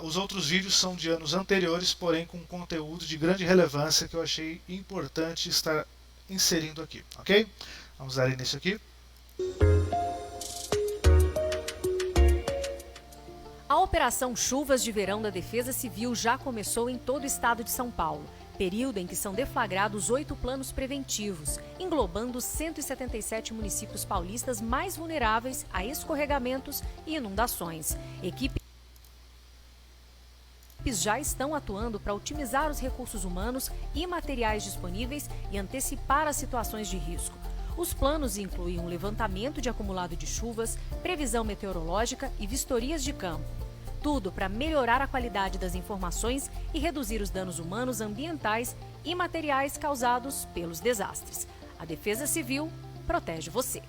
Os outros vídeos são de anos anteriores, porém com conteúdo de grande relevância que eu achei importante estar inserindo aqui, ok? Vamos dar início aqui. A Operação Chuvas de Verão da Defesa Civil já começou em todo o estado de São Paulo, período em que são deflagrados 8 planos preventivos, englobando 177 municípios paulistas mais vulneráveis a escorregamentos e inundações. Equipes já estão atuando para otimizar os recursos humanos e materiais disponíveis e antecipar as situações de risco. Os planos incluem um levantamento de acumulado de chuvas, previsão meteorológica e vistorias de campo. Tudo para melhorar a qualidade das informações e reduzir os danos humanos, ambientais e materiais causados pelos desastres. A Defesa Civil protege você.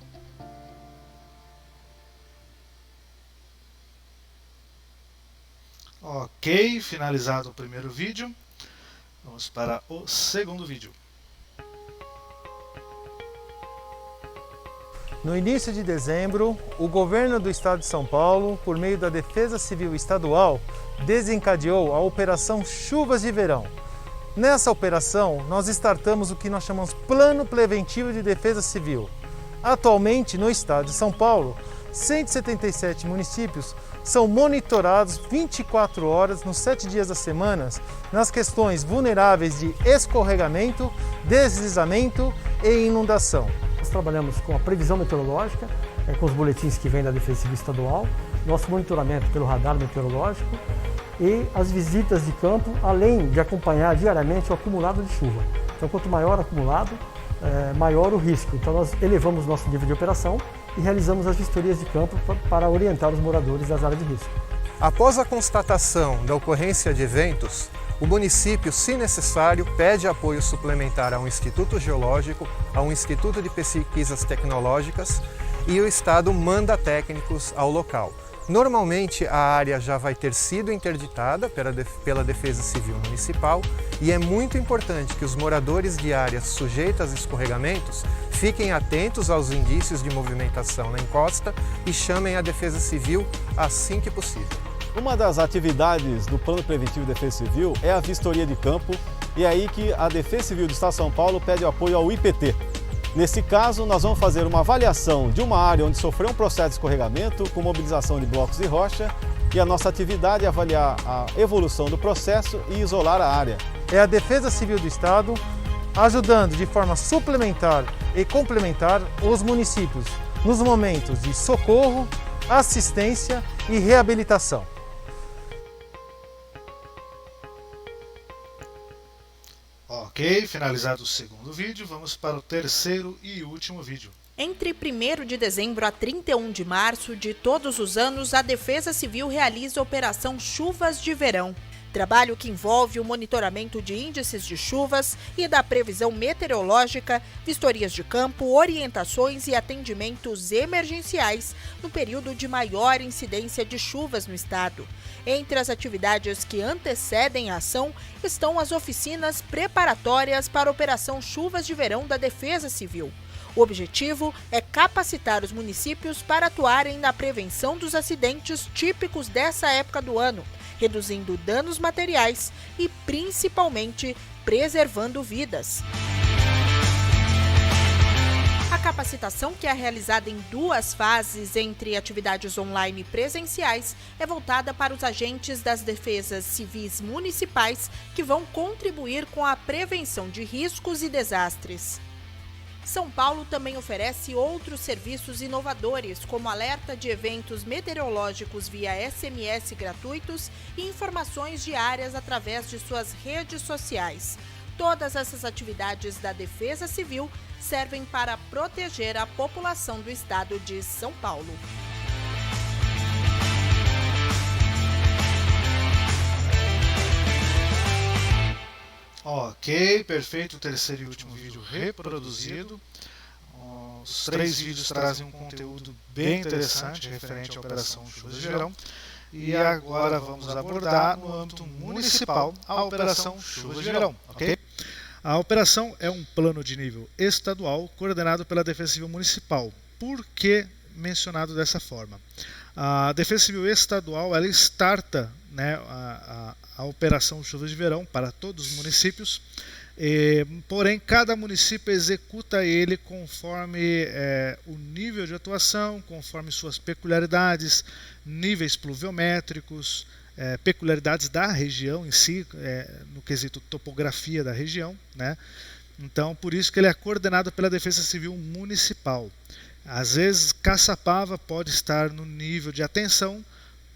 Ok, finalizado o primeiro vídeo. Vamos para o segundo vídeo. No início de dezembro, o governo do estado de São Paulo, por meio da Defesa Civil Estadual, desencadeou a Operação Chuvas de Verão. Nessa operação, nós startamos o que nós chamamos Plano Preventivo de Defesa Civil. Atualmente, no estado de São Paulo, 177 municípios são monitorados 24 horas nos 7 dias da semana nas questões vulneráveis de escorregamento, deslizamento e inundação. Nós trabalhamos com a previsão meteorológica, com os boletins que vêm da Defesa Civil Estadual, nosso monitoramento pelo radar meteorológico e as visitas de campo, além de acompanhar diariamente o acumulado de chuva. Então, quanto maior o acumulado, maior o risco. Então, nós elevamos nosso nível de operação e realizamos as vistorias de campo para orientar os moradores das áreas de risco. Após a constatação da ocorrência de eventos, o município, se necessário, pede apoio suplementar a um instituto geológico, a um instituto de pesquisas tecnológicas e o Estado manda técnicos ao local. Normalmente a área já vai ter sido interditada pela Defesa Civil Municipal e é muito importante que os moradores de áreas sujeitas a escorregamentos fiquem atentos aos indícios de movimentação na encosta e chamem a Defesa Civil assim que possível. Uma das atividades do Plano Preventivo de Defesa Civil é a vistoria de campo e é aí que a Defesa Civil do Estado de São Paulo pede apoio ao IPT. Nesse caso, nós vamos fazer uma avaliação de uma área onde sofreu um processo de escorregamento com mobilização de blocos de rocha e a nossa atividade é avaliar a evolução do processo e isolar a área. É a Defesa Civil do Estado ajudando de forma suplementar e complementar os municípios nos momentos de socorro, assistência e reabilitação. Ok, finalizado o segundo vídeo, vamos para o terceiro e último vídeo. Entre 1º de dezembro a 31 de março de todos os anos, a Defesa Civil realiza a Operação Chuvas de Verão. Trabalho que envolve o monitoramento de índices de chuvas e da previsão meteorológica, vistorias de campo, orientações e atendimentos emergenciais no período de maior incidência de chuvas no estado. Entre as atividades que antecedem a ação estão as oficinas preparatórias para a Operação Chuvas de Verão da Defesa Civil. O objetivo é capacitar os municípios para atuarem na prevenção dos acidentes típicos dessa época do ano, reduzindo danos materiais e, principalmente, preservando vidas. A capacitação, que é realizada em 2 fases entre atividades online e presenciais, é voltada para os agentes das defesas civis municipais que vão contribuir com a prevenção de riscos e desastres. São Paulo também oferece outros serviços inovadores, como alerta de eventos meteorológicos via SMS gratuitos e informações diárias através de suas redes sociais. Todas essas atividades da Defesa Civil servem para proteger a população do estado de São Paulo. Ok, perfeito, o terceiro e último vídeo reproduzido. Os 3 vídeos trazem um conteúdo bem interessante referente à Operação Chuvas de Verão. E agora vamos abordar no âmbito municipal a Operação Chuvas de Verão, ok? A operação é um plano de nível estadual coordenado pela Defesa Civil Municipal. Por que mencionado dessa forma? A Defesa Civil Estadual ela starta, né, a Operação Chuvas de Verão para todos os municípios, porém cada município executa ele conforme o nível de atuação, conforme suas peculiaridades, níveis pluviométricos, peculiaridades da região em si, no quesito topografia da região, né? Então, por isso que ele é coordenado pela Defesa Civil Municipal. Às vezes, Caçapava pode estar no nível de atenção,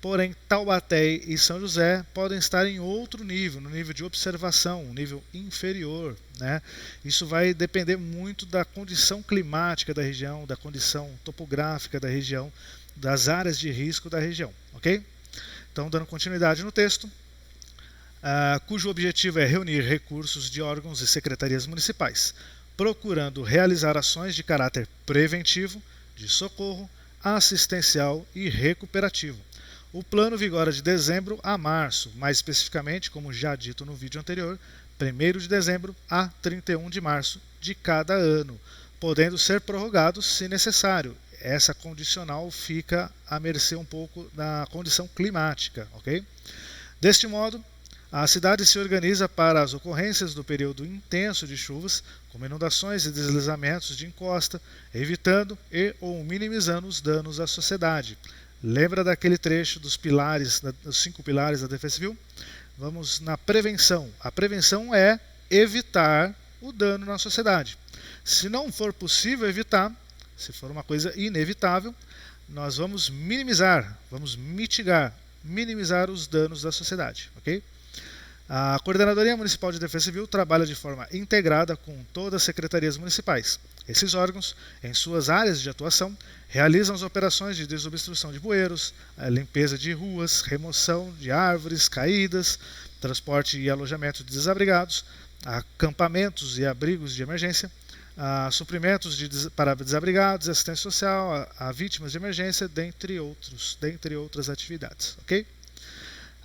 porém Taubaté e São José podem estar em outro nível, no nível de observação, um nível inferior, né? Isso vai depender muito da condição climática da região, da condição topográfica da região, das áreas de risco da região, ok? Então, dando continuidade no texto, cujo objetivo é reunir recursos de órgãos e secretarias municipais, procurando realizar ações de caráter preventivo, de socorro, assistencial e recuperativo. O plano vigora de dezembro a março, mais especificamente, como já dito no vídeo anterior, 1º de dezembro a 31 de março de cada ano, podendo ser prorrogado se necessário. Essa condicional fica à mercê um pouco da condição climática, ok? Deste modo, a cidade se organiza para as ocorrências do período intenso de chuvas, como inundações e deslizamentos de encosta, evitando e ou minimizando os danos à sociedade. Lembra daquele trecho dos pilares, dos 5 pilares da Defesa Civil? Vamos na prevenção. A prevenção é evitar o dano na sociedade. Se não for possível evitar, se for uma coisa inevitável, nós vamos minimizar, vamos mitigar, minimizar os danos da sociedade, ok? A Coordenadoria Municipal de Defesa Civil trabalha de forma integrada com todas as secretarias municipais. Esses órgãos, em suas áreas de atuação, realizam as operações de desobstrução de bueiros, a limpeza de ruas, remoção de árvores caídas, transporte e alojamento de desabrigados, acampamentos e abrigos de emergência, suprimentos para desabrigados, assistência social, a vítimas de emergência, dentre outras atividades. Okay?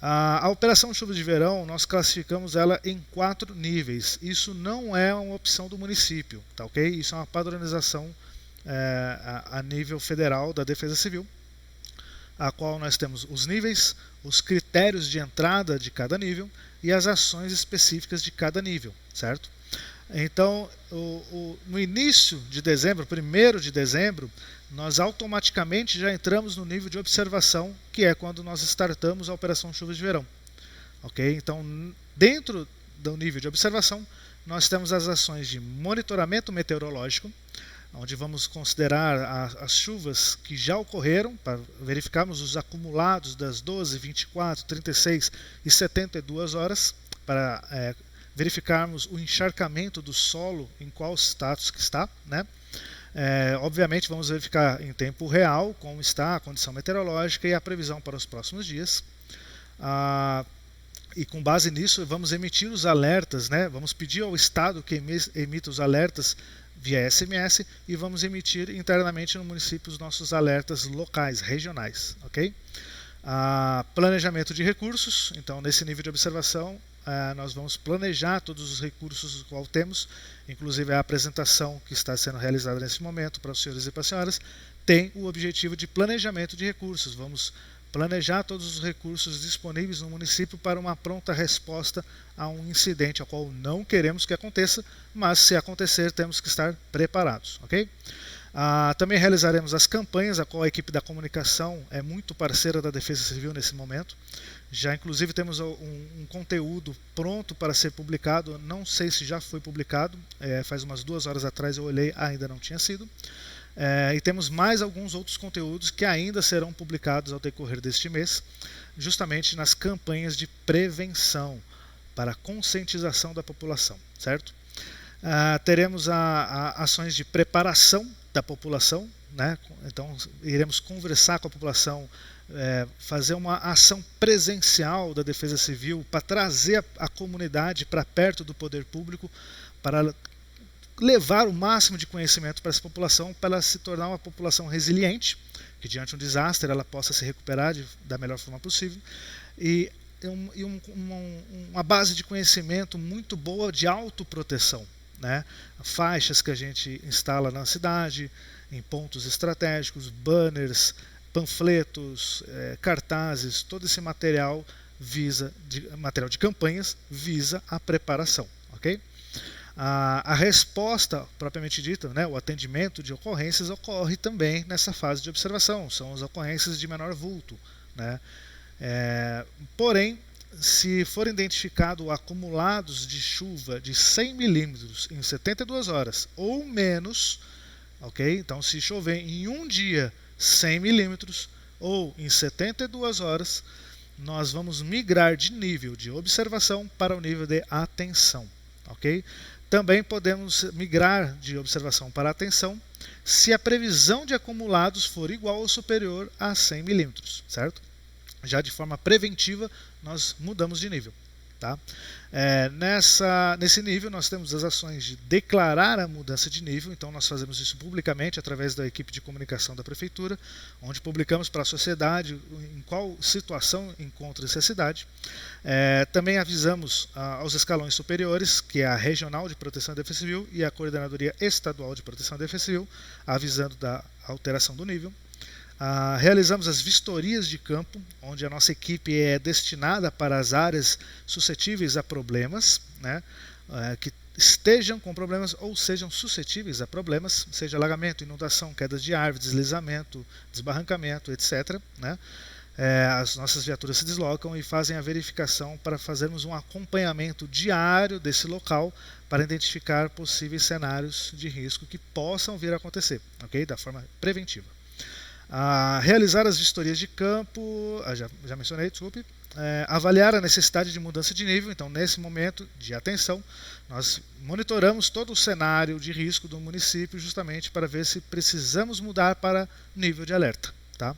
A Operação Chuva de Verão, nós classificamos ela em 4 níveis. Isso não é uma opção do município, tá, ok? Isso é uma padronização a nível federal da Defesa Civil, a qual nós temos os níveis, os critérios de entrada de cada nível e as ações específicas de cada nível, certo? Então, no início de dezembro, 1º de dezembro, nós automaticamente já entramos no nível de observação, que é quando nós startamos a Operação Chuva de Verão. Okay? Então, dentro do nível de observação, nós temos as ações de monitoramento meteorológico, onde vamos considerar as chuvas que já ocorreram, para verificarmos os acumulados das 12, 24, 36 e 72 horas, para verificarmos o encharcamento do solo, em qual status que está, né? Obviamente vamos verificar em tempo real como está a condição meteorológica e a previsão para os próximos dias. E com base nisso vamos emitir os alertas, né? Vamos pedir ao Estado que emita os alertas via SMS e vamos emitir internamente no município os nossos alertas locais, regionais. Okay? Planejamento de recursos, então nesse nível de observação nós vamos planejar todos os recursos que temos, inclusive a apresentação que está sendo realizada nesse momento para os senhores e para as senhoras, tem o objetivo de planejamento de recursos. Vamos planejar todos os recursos disponíveis no município para uma pronta resposta a um incidente, ao qual não queremos que aconteça, mas se acontecer temos que estar preparados. Okay? Também realizaremos as campanhas, a qual a equipe da comunicação é muito parceira da Defesa Civil nesse momento. Já inclusive temos um conteúdo pronto para ser publicado, não sei se já foi publicado, faz umas 2 horas atrás eu olhei, ainda não tinha sido. E temos mais alguns outros conteúdos que ainda serão publicados ao decorrer deste mês, justamente nas campanhas de prevenção, para conscientização da população, certo? Teremos ações de preparação da população, né? Então iremos conversar com a população, fazer uma ação presencial da Defesa Civil para trazer a comunidade para perto do poder público, para levar o máximo de conhecimento para essa população, para ela se tornar uma população resiliente, que diante de um desastre ela possa se recuperar da melhor forma possível, e uma base de conhecimento muito boa de autoproteção, né? Faixas que a gente instala na cidade, em pontos estratégicos, banners, panfletos, cartazes, todo esse material material de campanhas visa a preparação, ok? A resposta propriamente dita, né, o atendimento de ocorrências ocorre também nessa fase de observação, são as ocorrências de menor vulto, né? Porém, se for identificado acumulados de chuva de 100 milímetros em 72 horas ou menos, ok? Então se chover em um dia 100 milímetros ou em 72 horas, nós vamos migrar de nível de observação para o nível de atenção, ok? Também podemos migrar de observação para atenção se a previsão de acumulados for igual ou superior a 100 milímetros, certo? Já de forma preventiva, nós mudamos de nível. Tá? Nesse nível nós temos as ações de declarar a mudança de nível, então nós fazemos isso publicamente através da equipe de comunicação da Prefeitura, onde publicamos para a sociedade em qual situação encontra-se a cidade. Também avisamos aos escalões superiores, que é a Regional de Proteção e Defesa Civil e a Coordenadoria Estadual de Proteção e Defesa Civil, avisando da alteração do nível. Realizamos as vistorias de campo, onde a nossa equipe é destinada para as áreas suscetíveis a problemas, né, que estejam com problemas ou sejam suscetíveis a problemas, seja alagamento, inundação, quedas de árvore, deslizamento, desbarrancamento, etc. Né. As nossas viaturas se deslocam e fazem a verificação para fazermos um acompanhamento diário desse local para identificar possíveis cenários de risco que possam vir a acontecer, okay? Da forma preventiva. Realizar as vistorias de campo, já mencionei, desculpe. Avaliar a necessidade de mudança de nível, então nesse momento de atenção, nós monitoramos todo o cenário de risco do município justamente para ver se precisamos mudar para nível de alerta. Tá?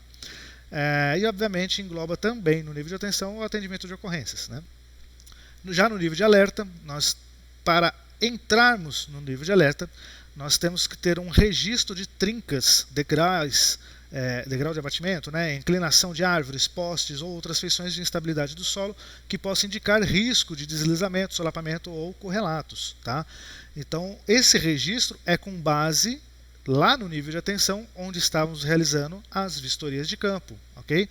E obviamente engloba também no nível de atenção o atendimento de ocorrências. Né? Já no nível de alerta, para entrarmos no nível de alerta, nós temos que ter um registro de trincas, degraus, degrau de abatimento, né, inclinação de árvores, postes ou outras feições de instabilidade do solo que possam indicar risco de deslizamento, solapamento ou correlatos. Tá? Então, esse registro é com base lá no nível de atenção onde estávamos realizando as vistorias de campo. Okay?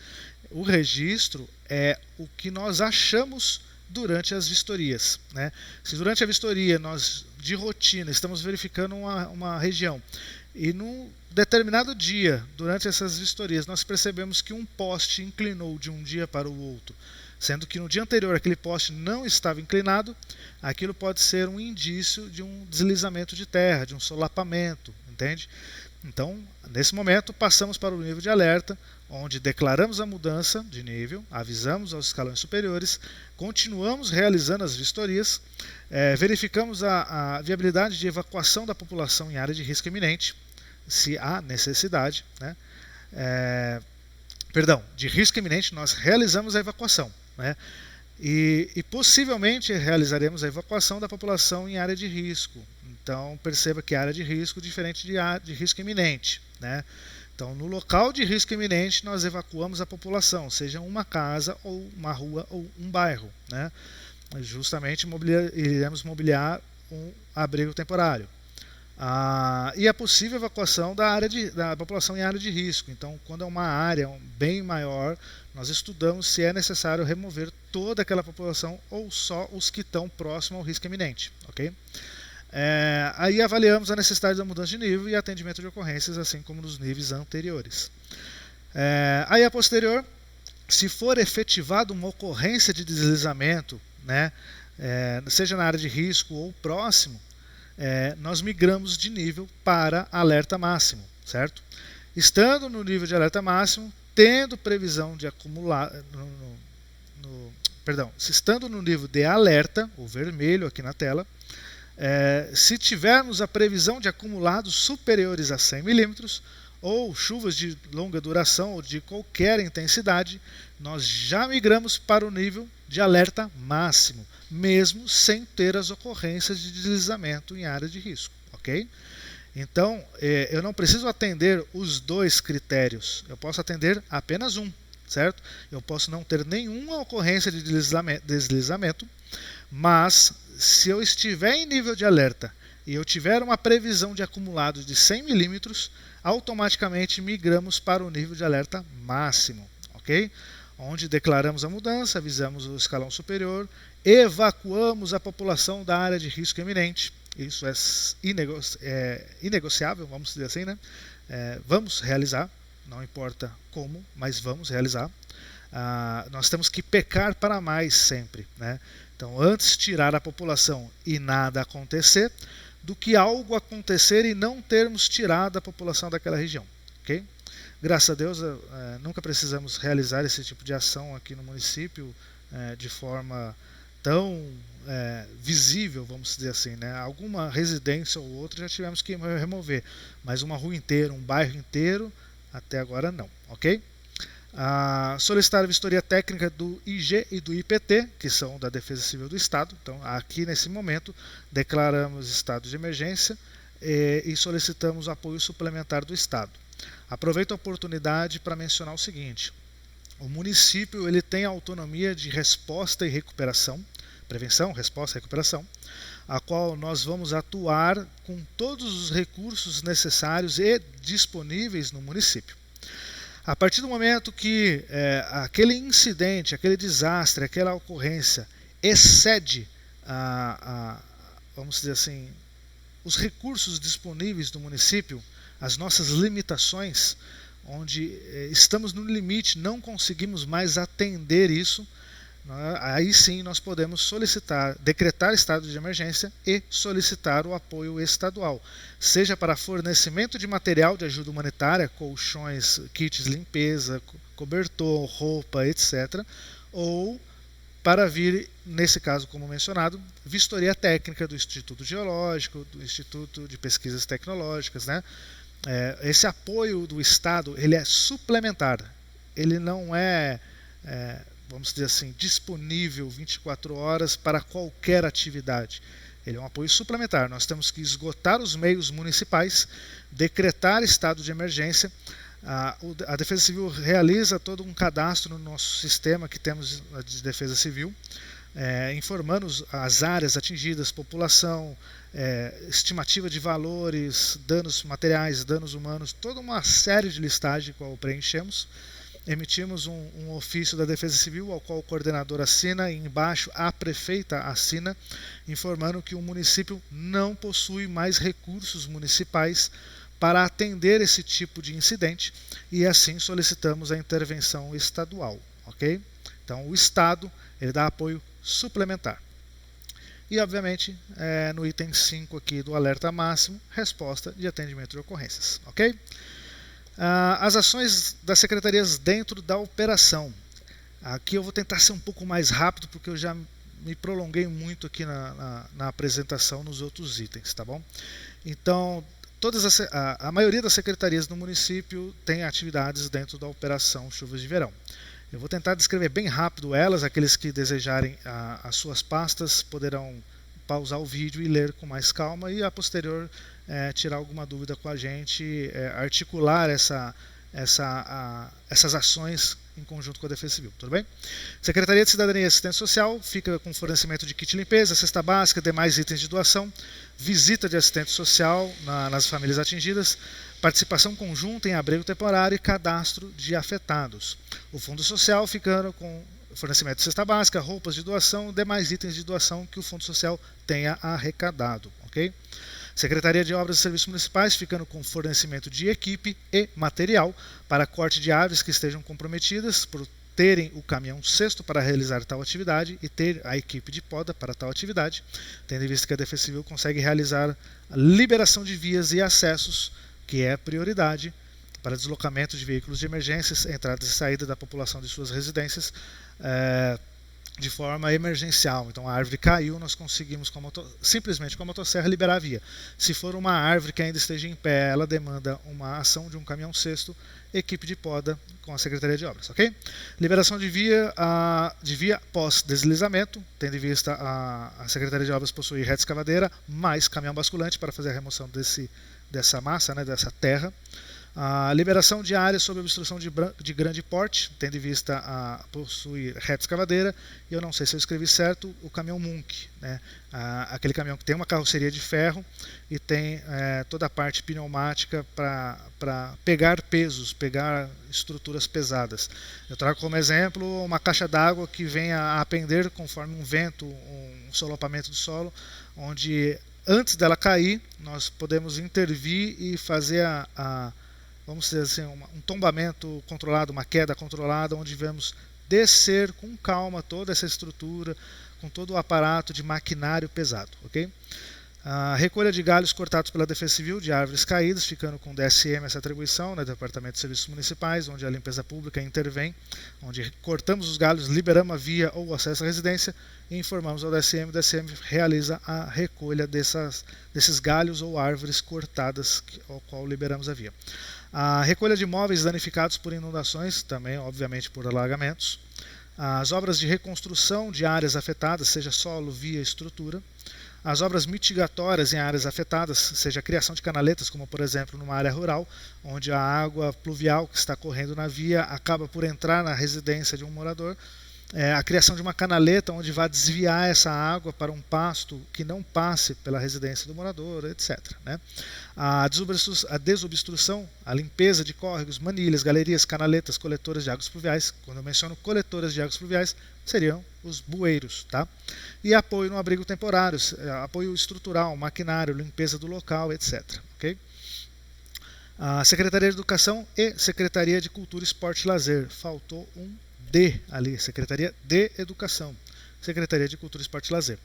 O registro é o que nós achamos durante as vistorias. Né? Se durante a vistoria nós, de rotina, estamos verificando uma região e num determinado dia, durante essas vistorias, nós percebemos que um poste inclinou de um dia para o outro, sendo que no dia anterior aquele poste não estava inclinado, aquilo pode ser um indício de um deslizamento de terra, de um solapamento, entende? Então, nesse momento, passamos para o nível de alerta, onde declaramos a mudança de nível, avisamos aos escalões superiores, continuamos realizando as vistorias, verificamos a viabilidade de evacuação da população em área de risco iminente, se há necessidade, né? De risco iminente, nós realizamos a evacuação, né? E possivelmente realizaremos a evacuação da população em área de risco. Então perceba que área de risco é diferente de risco iminente, né? Então no local de risco iminente nós evacuamos a população, seja uma casa ou uma rua ou um bairro, né? Justamente iremos mobiliar um abrigo temporário. E a possível evacuação da população em área de risco. Então, quando é uma área bem maior, nós estudamos se é necessário remover toda aquela população ou só os que estão próximos ao risco iminente. Okay? Aí avaliamos a necessidade da mudança de nível e atendimento de ocorrências, assim como nos níveis anteriores. Aí a posterior, se for efetivada uma ocorrência de deslizamento, né, seja na área de risco ou próximo, nós migramos de nível para alerta máximo, certo? Estando no nível de alerta máximo, tendo previsão de acumular, estando no nível de alerta, o vermelho aqui na tela, se tivermos a previsão de acumulados superiores a 100 milímetros, ou chuvas de longa duração ou de qualquer intensidade, nós já migramos para o nível de alerta máximo, mesmo sem ter as ocorrências de deslizamento em área de risco. Okay? Então, eu não preciso atender os dois critérios, eu posso atender apenas um, certo? Eu posso não ter nenhuma ocorrência de deslizamento, mas se eu estiver em nível de alerta e eu tiver uma previsão de acumulado de 100 milímetros, automaticamente migramos para o nível de alerta máximo, ok? Onde declaramos a mudança, avisamos o escalão superior, evacuamos a população da área de risco iminente. Isso é inegociável, vamos dizer assim, né? Vamos realizar, não importa como, mas vamos realizar. Nós temos que pecar para mais sempre, né? Então, antes tirar a população e nada acontecer, do que algo acontecer e não termos tirado a população daquela região. Okay? Graças a Deus, nunca precisamos realizar esse tipo de ação aqui no município de forma tão visível, vamos dizer assim, né? Alguma residência ou outra já tivemos que remover, mas uma rua inteira, um bairro inteiro, até agora não. Ok? Solicitar a vistoria técnica do IG e do IPT, que são da Defesa Civil do Estado. Então, aqui nesse momento, declaramos estado de emergência e solicitamos apoio suplementar do Estado. Aproveito a oportunidade para mencionar o seguinte: o município ele tem autonomia de resposta e recuperação, prevenção, resposta e recuperação, a qual nós vamos atuar com todos os recursos necessários e disponíveis no município. A partir do momento que aquele incidente, aquele desastre, aquela ocorrência excede, vamos dizer assim, os recursos disponíveis do município, as nossas limitações, onde estamos no limite, não conseguimos mais atender isso, aí sim nós podemos solicitar, decretar estado de emergência e solicitar o apoio estadual, seja para fornecimento de material de ajuda humanitária, colchões, kits de limpeza, cobertor, roupa, etc., ou para vir, nesse caso como mencionado, vistoria técnica do Instituto Geológico, do Instituto de Pesquisas Tecnológicas, né? Esse apoio do Estado ele é suplementar, ele não é vamos dizer assim, disponível 24 horas para qualquer atividade. Ele é um apoio suplementar. Nós temos que esgotar os meios municipais, decretar estado de emergência. A Defesa Civil realiza todo um cadastro no nosso sistema que temos de Defesa Civil, informando as áreas atingidas, população, estimativa de valores, danos materiais, danos humanos, toda uma série de listagens qual preenchemos. Emitimos um ofício da Defesa Civil, ao qual o coordenador assina, e embaixo a prefeita assina, informando que o município não possui mais recursos municipais para atender esse tipo de incidente, e assim solicitamos a intervenção estadual. Ok? Então o Estado ele dá apoio suplementar. E obviamente no item 5 aqui do alerta máximo, resposta de atendimento de ocorrências. Ok? As ações das secretarias dentro da operação. Aqui eu vou tentar ser um pouco mais rápido, porque eu já me prolonguei muito aqui na apresentação nos outros itens, tá bom? Então, a maioria das secretarias no município tem atividades dentro da operação Chuvas de Verão. Eu vou tentar descrever bem rápido elas, aqueles que desejarem as suas pastas poderão pausar o vídeo e ler com mais calma, e a posterior tirar alguma dúvida com a gente, articular essas ações em conjunto com a Defesa Civil, tudo bem? Secretaria de Cidadania e Assistência Social fica com fornecimento de kit de limpeza, cesta básica, demais itens de doação, visita de assistente social nas famílias atingidas, participação conjunta em abrigo temporário e cadastro de afetados. O Fundo Social ficando com fornecimento de cesta básica, roupas de doação, demais itens de doação que o Fundo Social tenha arrecadado, ok? Secretaria de Obras e Serviços Municipais ficando com fornecimento de equipe e material para corte de árvores que estejam comprometidas por terem o caminhão cesto para realizar tal atividade e ter a equipe de poda para tal atividade, tendo em vista que a Defesa Civil consegue realizar a liberação de vias e acessos, que é prioridade para deslocamento de veículos de emergências, entrada e saída da população de suas residências, de forma emergencial. Então a árvore caiu, nós conseguimos simplesmente com a motosserra liberar a via. Se for uma árvore que ainda esteja em pé, ela demanda uma ação de um caminhão cesto, equipe de poda com a Secretaria de Obras, ok? Liberação de via pós-deslizamento, tendo em vista a Secretaria de Obras possuir reta escavadeira, mais caminhão basculante para fazer a remoção dessa massa, né, dessa terra. A liberação de áreas sob obstrução de grande porte, tendo em vista a possuir reta escavadeira, e eu não sei se eu escrevi certo, o caminhão Munk, né? Aquele caminhão que tem uma carroceria de ferro e tem toda a parte pneumática para pegar pesos, pegar estruturas pesadas. Eu trago como exemplo uma caixa d'água que venha a pender conforme um vento, um solopamento do solo, onde antes dela cair, nós podemos intervir e fazer vamos dizer assim, um tombamento controlado, uma queda controlada, onde vamos descer com calma toda essa estrutura, com todo o aparato de maquinário pesado, ok? A recolha de galhos cortados pela Defesa Civil de árvores caídas, ficando com o DSM essa atribuição, né, Departamento de Serviços Municipais, onde a limpeza pública intervém, onde cortamos os galhos, liberamos a via ou acesso à residência e informamos ao DSM. O DSM realiza a recolha desses galhos ou árvores cortadas, ao qual liberamos a via. A recolha de imóveis danificados por inundações, também obviamente por alagamentos. As obras de reconstrução de áreas afetadas, seja solo, via, estrutura. As obras mitigatórias em áreas afetadas, seja a criação de canaletas, como por exemplo numa área rural, onde a água pluvial que está correndo na via acaba por entrar na residência de um morador. A criação de uma canaleta onde vai desviar essa água para um pasto que não passe pela residência do morador, etc. Né? A desobstrução, a limpeza de córregos, manilhas, galerias, canaletas, coletoras de águas pluviais. Quando eu menciono coletoras de águas pluviais, seriam os bueiros. Tá? E apoio no abrigo temporário, apoio estrutural, maquinário, limpeza do local, etc. Okay? A Secretaria de Educação e Secretaria de Cultura, Esporte e Lazer. Faltou um D ali, Secretaria de Educação, Secretaria de Cultura, Esporte e Lazer.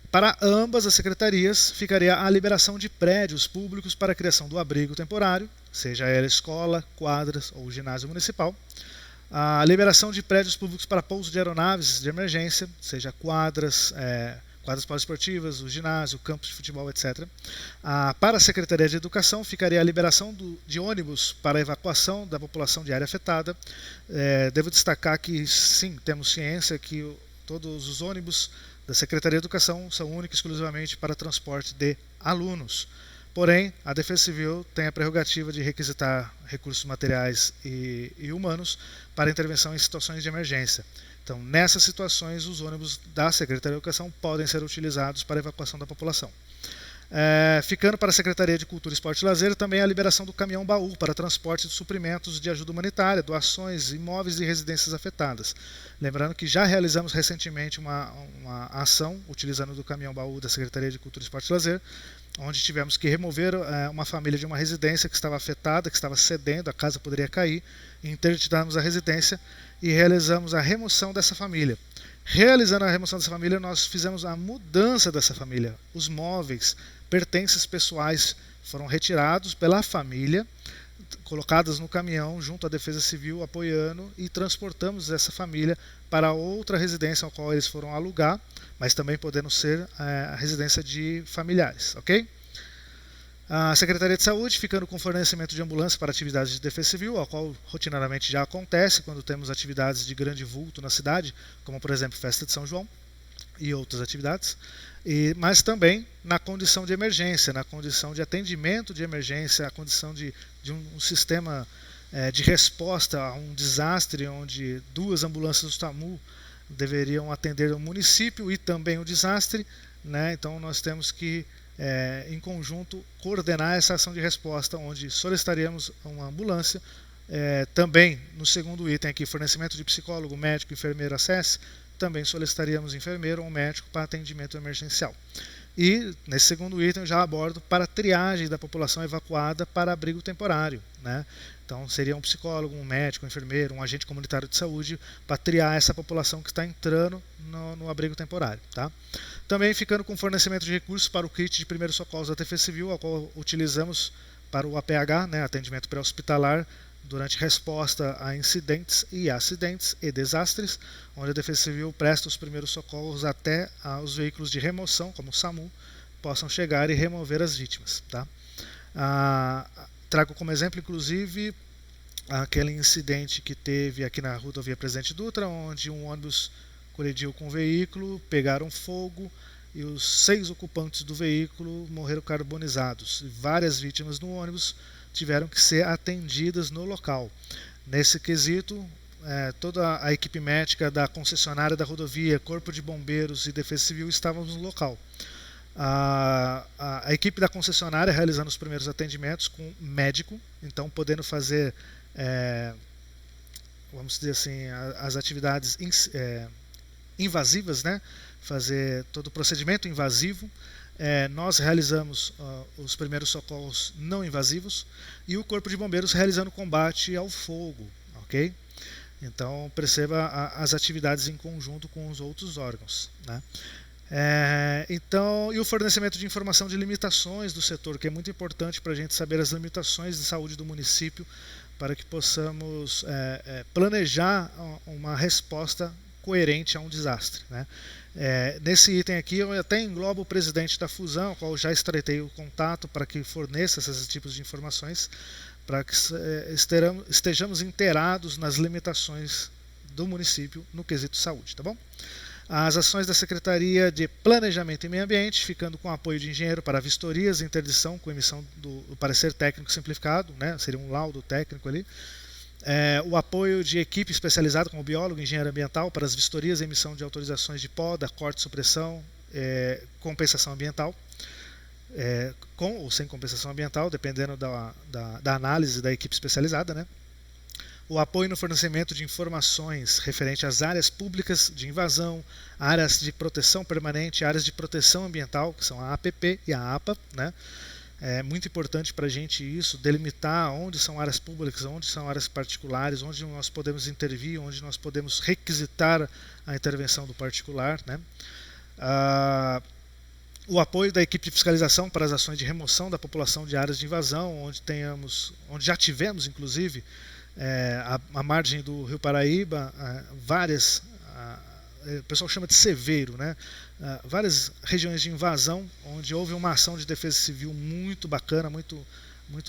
Para ambas as secretarias, ficaria a liberação de prédios públicos para a criação do abrigo temporário, seja ela escola, quadras ou ginásio municipal. A liberação de prédios públicos para pouso de aeronaves de emergência, seja quadras, quadras poliesportivas, o ginásio, campos de futebol, etc. Para a Secretaria de Educação, ficaria a liberação de ônibus para a evacuação da população de área afetada. Devo destacar que, sim, temos ciência que todos os ônibus da Secretaria de Educação são únicos e exclusivamente para transporte de alunos. Porém, a Defesa Civil tem a prerrogativa de requisitar recursos materiais e humanos para intervenção em situações de emergência. Então, nessas situações, os ônibus da Secretaria de Educação podem ser utilizados para a evacuação da população. Ficando para a Secretaria de Cultura, Esporte e Lazer também a liberação do caminhão-baú para transporte de suprimentos de ajuda humanitária, doações, imóveis e residências afetadas. Lembrando que já realizamos recentemente uma ação utilizando do caminhão-baú da Secretaria de Cultura, Esporte e Lazer, onde tivemos que remover uma família de uma residência que estava afetada, que estava cedendo, a casa poderia cair, interditamos a residência e realizamos a remoção dessa família. Realizando a remoção dessa família, nós fizemos a mudança dessa família. Os móveis, pertences pessoais foram retirados pela família, colocadas no caminhão junto à Defesa Civil apoiando e transportamos essa família para outra residência ao qual eles foram alugar, mas também podendo ser a residência de familiares, ok? A Secretaria de Saúde ficando com fornecimento de ambulância para atividades de Defesa Civil, ao qual rotineiramente já acontece quando temos atividades de grande vulto na cidade, como por exemplo Festa de São João e outras atividades, mas também na condição de emergência, na condição de atendimento de emergência, a condição de um sistema de resposta a um desastre onde 2 ambulâncias do SAMU deveriam atender o município e também o desastre, né? Então nós temos que em conjunto coordenar essa ação de resposta, onde solicitaríamos uma ambulância. Também no segundo item aqui, fornecimento de psicólogo, médico, enfermeiro, acesse, também solicitaríamos enfermeiro ou médico para atendimento emergencial. E nesse segundo item eu já abordo para triagem da população evacuada para abrigo temporário, né? Então seria um psicólogo, um médico, um enfermeiro, um agente comunitário de saúde para triar essa população que está entrando no abrigo temporário. Tá? Também ficando com fornecimento de recursos para o kit de primeiros socorros da Defesa Civil, ao qual utilizamos para o APH, né, atendimento pré-hospitalar, durante resposta a incidentes e acidentes e desastres, onde a Defesa Civil presta os primeiros socorros até os veículos de remoção, como o SAMU, possam chegar e remover as vítimas. Tá? Trago como exemplo, inclusive, aquele incidente que teve aqui na rodovia Presidente Dutra, onde um ônibus colidiu com um veículo, pegaram fogo e os 6 ocupantes do veículo morreram carbonizados. Várias vítimas no ônibus tiveram que ser atendidas no local. Nesse quesito, toda a equipe médica da concessionária da rodovia, Corpo de Bombeiros e Defesa Civil estavam no local. A equipe da concessionária realizando os primeiros atendimentos com médico, então podendo fazer, vamos dizer assim, as atividades invasivas, né? Fazer todo o procedimento invasivo. Nós realizamos os primeiros socorros não invasivos e o Corpo de Bombeiros realizando combate ao fogo, ok? Então perceba as atividades em conjunto com os outros órgãos, né? Então, e o fornecimento de informação de limitações do setor, que é muito importante para a gente saber as limitações de saúde do município, para que possamos planejar uma resposta coerente a um desastre, né? Nesse item aqui eu até englobo o presidente da Fusão, ao qual já estreitei o contato para que forneça esses tipos de informações, para que estejamos inteirados nas limitações do município no quesito saúde, tá bom? As ações da Secretaria de Planejamento e Meio Ambiente, ficando com apoio de engenheiro para vistorias e interdição com emissão do parecer técnico simplificado, né? Seria um laudo técnico ali. O apoio de equipe especializada como biólogo e engenheiro ambiental para as vistorias e emissão de autorizações de poda, corte, supressão, compensação ambiental, com ou sem compensação ambiental, dependendo da análise da equipe especializada, né? O apoio no fornecimento de informações referente às áreas públicas de invasão, áreas de proteção permanente, áreas de proteção ambiental, que são a APP e a APA, né? É muito importante para a gente isso, delimitar onde são áreas públicas, onde são áreas particulares, onde nós podemos intervir, onde nós podemos requisitar a intervenção do particular, né? O apoio da equipe de fiscalização para as ações de remoção da população de áreas de invasão, onde já tivemos, inclusive, a margem do Rio Paraíba, várias, o pessoal chama de ceveiro, né? Várias regiões de invasão, onde houve uma ação de defesa civil muito bacana, muito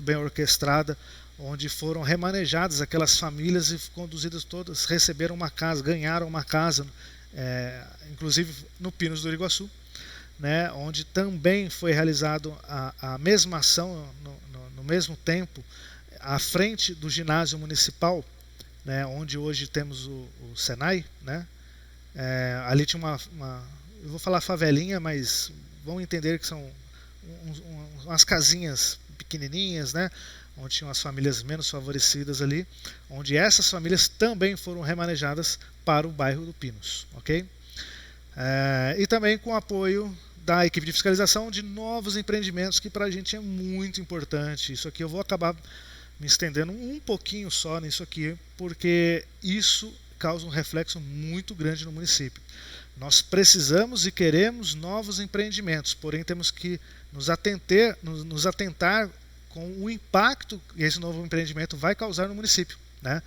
bem orquestrada, onde foram remanejadas aquelas famílias e conduzidas todas, receberam uma casa, ganharam uma casa, inclusive no Pinos do Iriguaçu, né? Onde também foi realizado a mesma ação no mesmo tempo, à frente do ginásio municipal, né, onde hoje temos o Senai, né? Ali tinha eu vou falar favelinha, mas vão entender que são umas casinhas pequenininhas, né, onde tinham as famílias menos favorecidas ali, onde essas famílias também foram remanejadas para o bairro do Pinos, ok? E também com o apoio da equipe de fiscalização de novos empreendimentos, que para a gente é muito importante. Isso aqui eu vou acabar me estendendo um pouquinho só nisso aqui, porque isso causa um reflexo muito grande no município. Nós precisamos e queremos novos empreendimentos, porém temos que nos atentar com o impacto que esse novo empreendimento vai causar no município, né?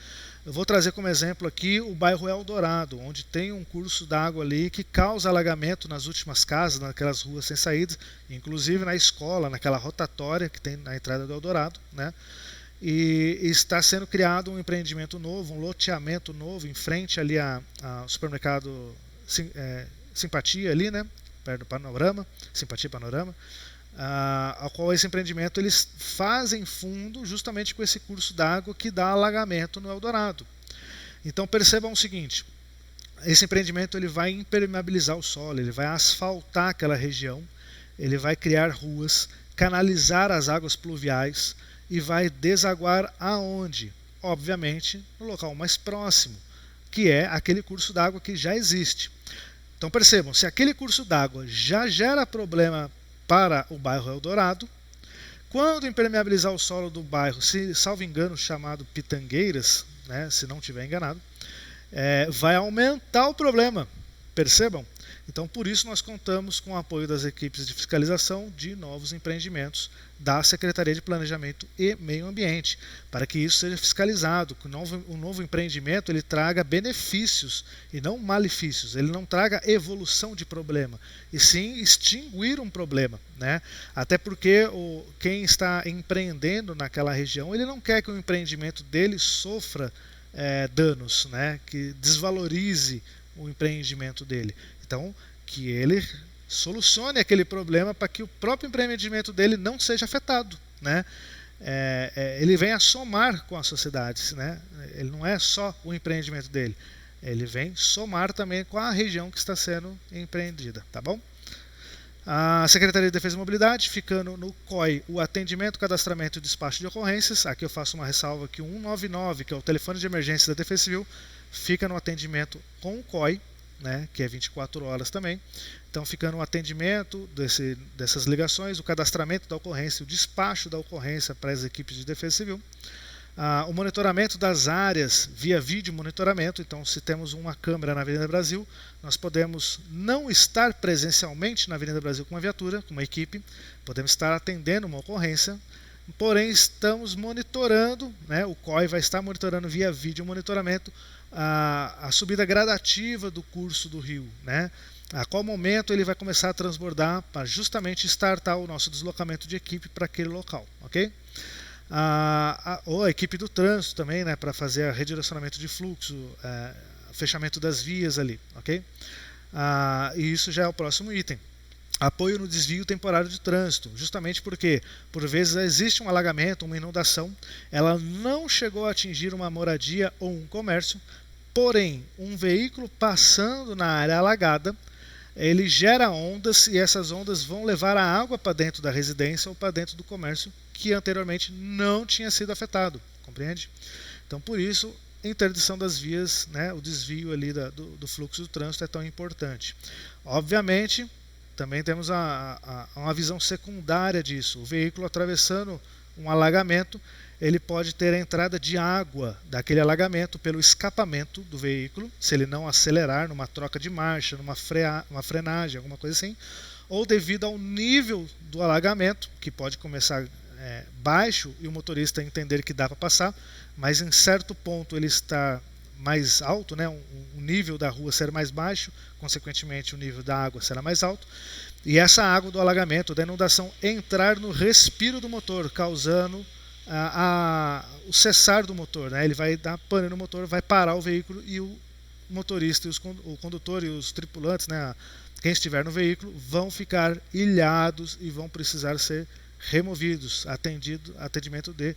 Eu vou trazer como exemplo aqui o bairro Eldorado, onde tem um curso d'água ali que causa alagamento nas últimas casas, naquelas ruas sem saídas, inclusive na escola, naquela rotatória que tem na entrada do Eldorado, né? E está sendo criado um empreendimento novo, um loteamento novo em frente ali ao supermercado Simpatia ali, né, perto do Panorama, Simpatia Panorama, ao qual esse empreendimento eles fazem fundo justamente com esse curso d'água que dá alagamento no Eldorado. Então percebam o seguinte, esse empreendimento ele vai impermeabilizar o solo, ele vai asfaltar aquela região, ele vai criar ruas, canalizar as águas pluviais, e vai desaguar aonde? Obviamente no local mais próximo, que é aquele curso d'água que já existe. Então percebam, se aquele curso d'água já gera problema para o bairro Eldorado, quando impermeabilizar o solo do bairro, se salvo engano chamado Pitangueiras, né, se não estiver enganado, vai aumentar o problema, percebam? Então por isso nós contamos com o apoio das equipes de fiscalização de novos empreendimentos da Secretaria de Planejamento e Meio Ambiente, para que isso seja fiscalizado, que o novo empreendimento ele traga benefícios e não malefícios, ele não traga evolução de problema, e sim extinguir um problema, né? Até porque quem está empreendendo naquela região, ele não quer que o empreendimento dele sofra danos, né? Que desvalorize o empreendimento dele. Então, que ele solucione aquele problema para que o próprio empreendimento dele não seja afetado, né? Ele vem a somar com a sociedade, né? Ele não é só o empreendimento dele, ele vem somar também com a região que está sendo empreendida, tá bom? A Secretaria de Defesa e Mobilidade, ficando no COI, o atendimento, cadastramento e despacho de ocorrências. Aqui eu faço uma ressalva que o 199, que é o telefone de emergência da Defesa Civil, fica no atendimento com o COI, né, que é 24 horas também. Então fica no atendimento dessas ligações, o cadastramento da ocorrência, o despacho da ocorrência para as equipes de Defesa Civil. O monitoramento das áreas via vídeo monitoramento. Então, se temos uma câmera na Avenida Brasil, nós podemos não estar presencialmente na Avenida Brasil com uma viatura, com uma equipe, podemos estar atendendo uma ocorrência, porém estamos monitorando, né, o COI vai estar monitorando via vídeo monitoramento a subida gradativa do curso do rio, né? A qual momento ele vai começar a transbordar para justamente startar o nosso deslocamento de equipe para aquele local, ok? Ou a equipe do trânsito também, né, para fazer redirecionamento de fluxo, fechamento das vias ali, ok? E isso já é o próximo item. Apoio no desvio temporário de trânsito, justamente porque, por vezes, existe um alagamento, uma inundação, ela não chegou a atingir uma moradia ou um comércio, porém, um veículo passando na área alagada, ele gera ondas e essas ondas vão levar a água para dentro da residência ou para dentro do comércio que anteriormente não tinha sido afetado, compreende? Então, por isso, interdição das vias, né, o desvio ali do fluxo do trânsito é tão importante. Obviamente, também temos uma visão secundária disso. O veículo atravessando um alagamento, ele pode ter a entrada de água daquele alagamento pelo escapamento do veículo, se ele não acelerar numa troca de marcha, numa frenagem, alguma coisa assim, ou devido ao nível do alagamento, que pode começar baixo e o motorista entender que dá para passar, mas em certo ponto ele está mais alto, né, o nível da rua ser mais baixo, consequentemente o nível da água será mais alto, e essa água do alagamento, da inundação, entrar no respiro do motor, causando o cessar do motor, né? Ele vai dar pane no motor, vai parar o veículo e o motorista, o condutor e os tripulantes, né, quem estiver no veículo, vão ficar ilhados e vão precisar ser removidos, atendimento de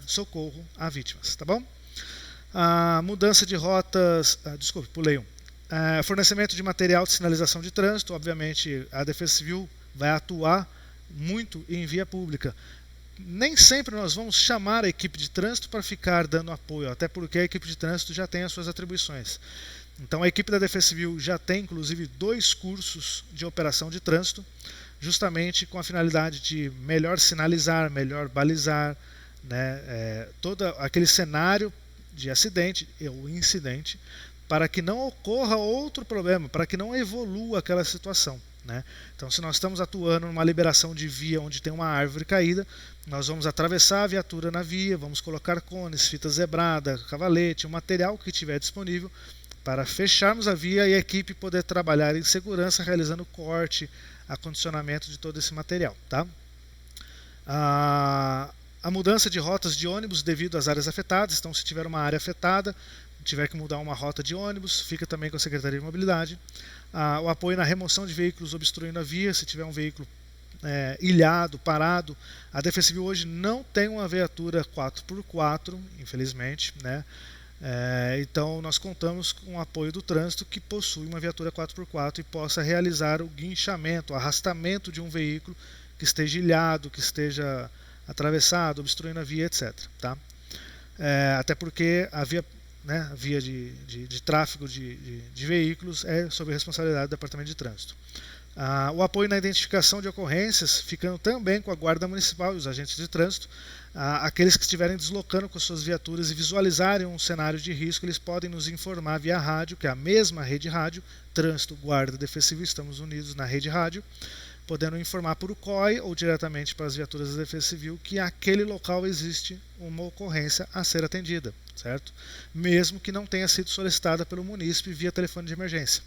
socorro a vítimas, tá bom? A mudança de rotas, desculpe, pulei um. Fornecimento de material de sinalização de trânsito, obviamente a Defesa Civil vai atuar muito em via pública. Nem sempre nós vamos chamar a equipe de trânsito para ficar dando apoio, até porque a equipe de trânsito já tem as suas atribuições. Então a equipe da Defesa Civil já tem inclusive 2 cursos de operação de trânsito, justamente com a finalidade de melhor sinalizar, melhor balizar, né, todo aquele cenário de acidente ou incidente, para que não ocorra outro problema, para que não evolua aquela situação, né? Então, se nós estamos atuando numa liberação de via onde tem uma árvore caída, nós vamos atravessar a viatura na via, vamos colocar cones, fita zebrada, cavalete, o material que tiver disponível para fecharmos a via e a equipe poder trabalhar em segurança, realizando corte, acondicionamento de todo esse material, tá? A mudança de rotas de ônibus devido às áreas afetadas. Então, se tiver uma área afetada, tiver que mudar uma rota de ônibus, fica também com a Secretaria de Mobilidade. O apoio na remoção de veículos obstruindo a via, se tiver um veículo ilhado, parado. A Defesa Civil hoje não tem uma viatura 4x4, infelizmente, né? Então nós contamos com o apoio do trânsito que possui uma viatura 4x4 e possa realizar o guinchamento, o arrastamento de um veículo que esteja ilhado, que esteja atravessado, obstruindo a via, etc. Tá? Até porque a via, né, a via de tráfego de veículos é sob a responsabilidade do Departamento de Trânsito. O apoio na identificação de ocorrências, ficando também com a Guarda Municipal e os agentes de trânsito. Aqueles que estiverem deslocando com suas viaturas e visualizarem um cenário de risco, eles podem nos informar via rádio, que é a mesma rede rádio, Trânsito, Guarda, Defesa Civil, estamos unidos na rede rádio, podendo informar por o COI ou diretamente para as viaturas da Defesa Civil que aquele local existe uma ocorrência a ser atendida, certo? Mesmo que não tenha sido solicitada pelo munícipe via telefone de emergência.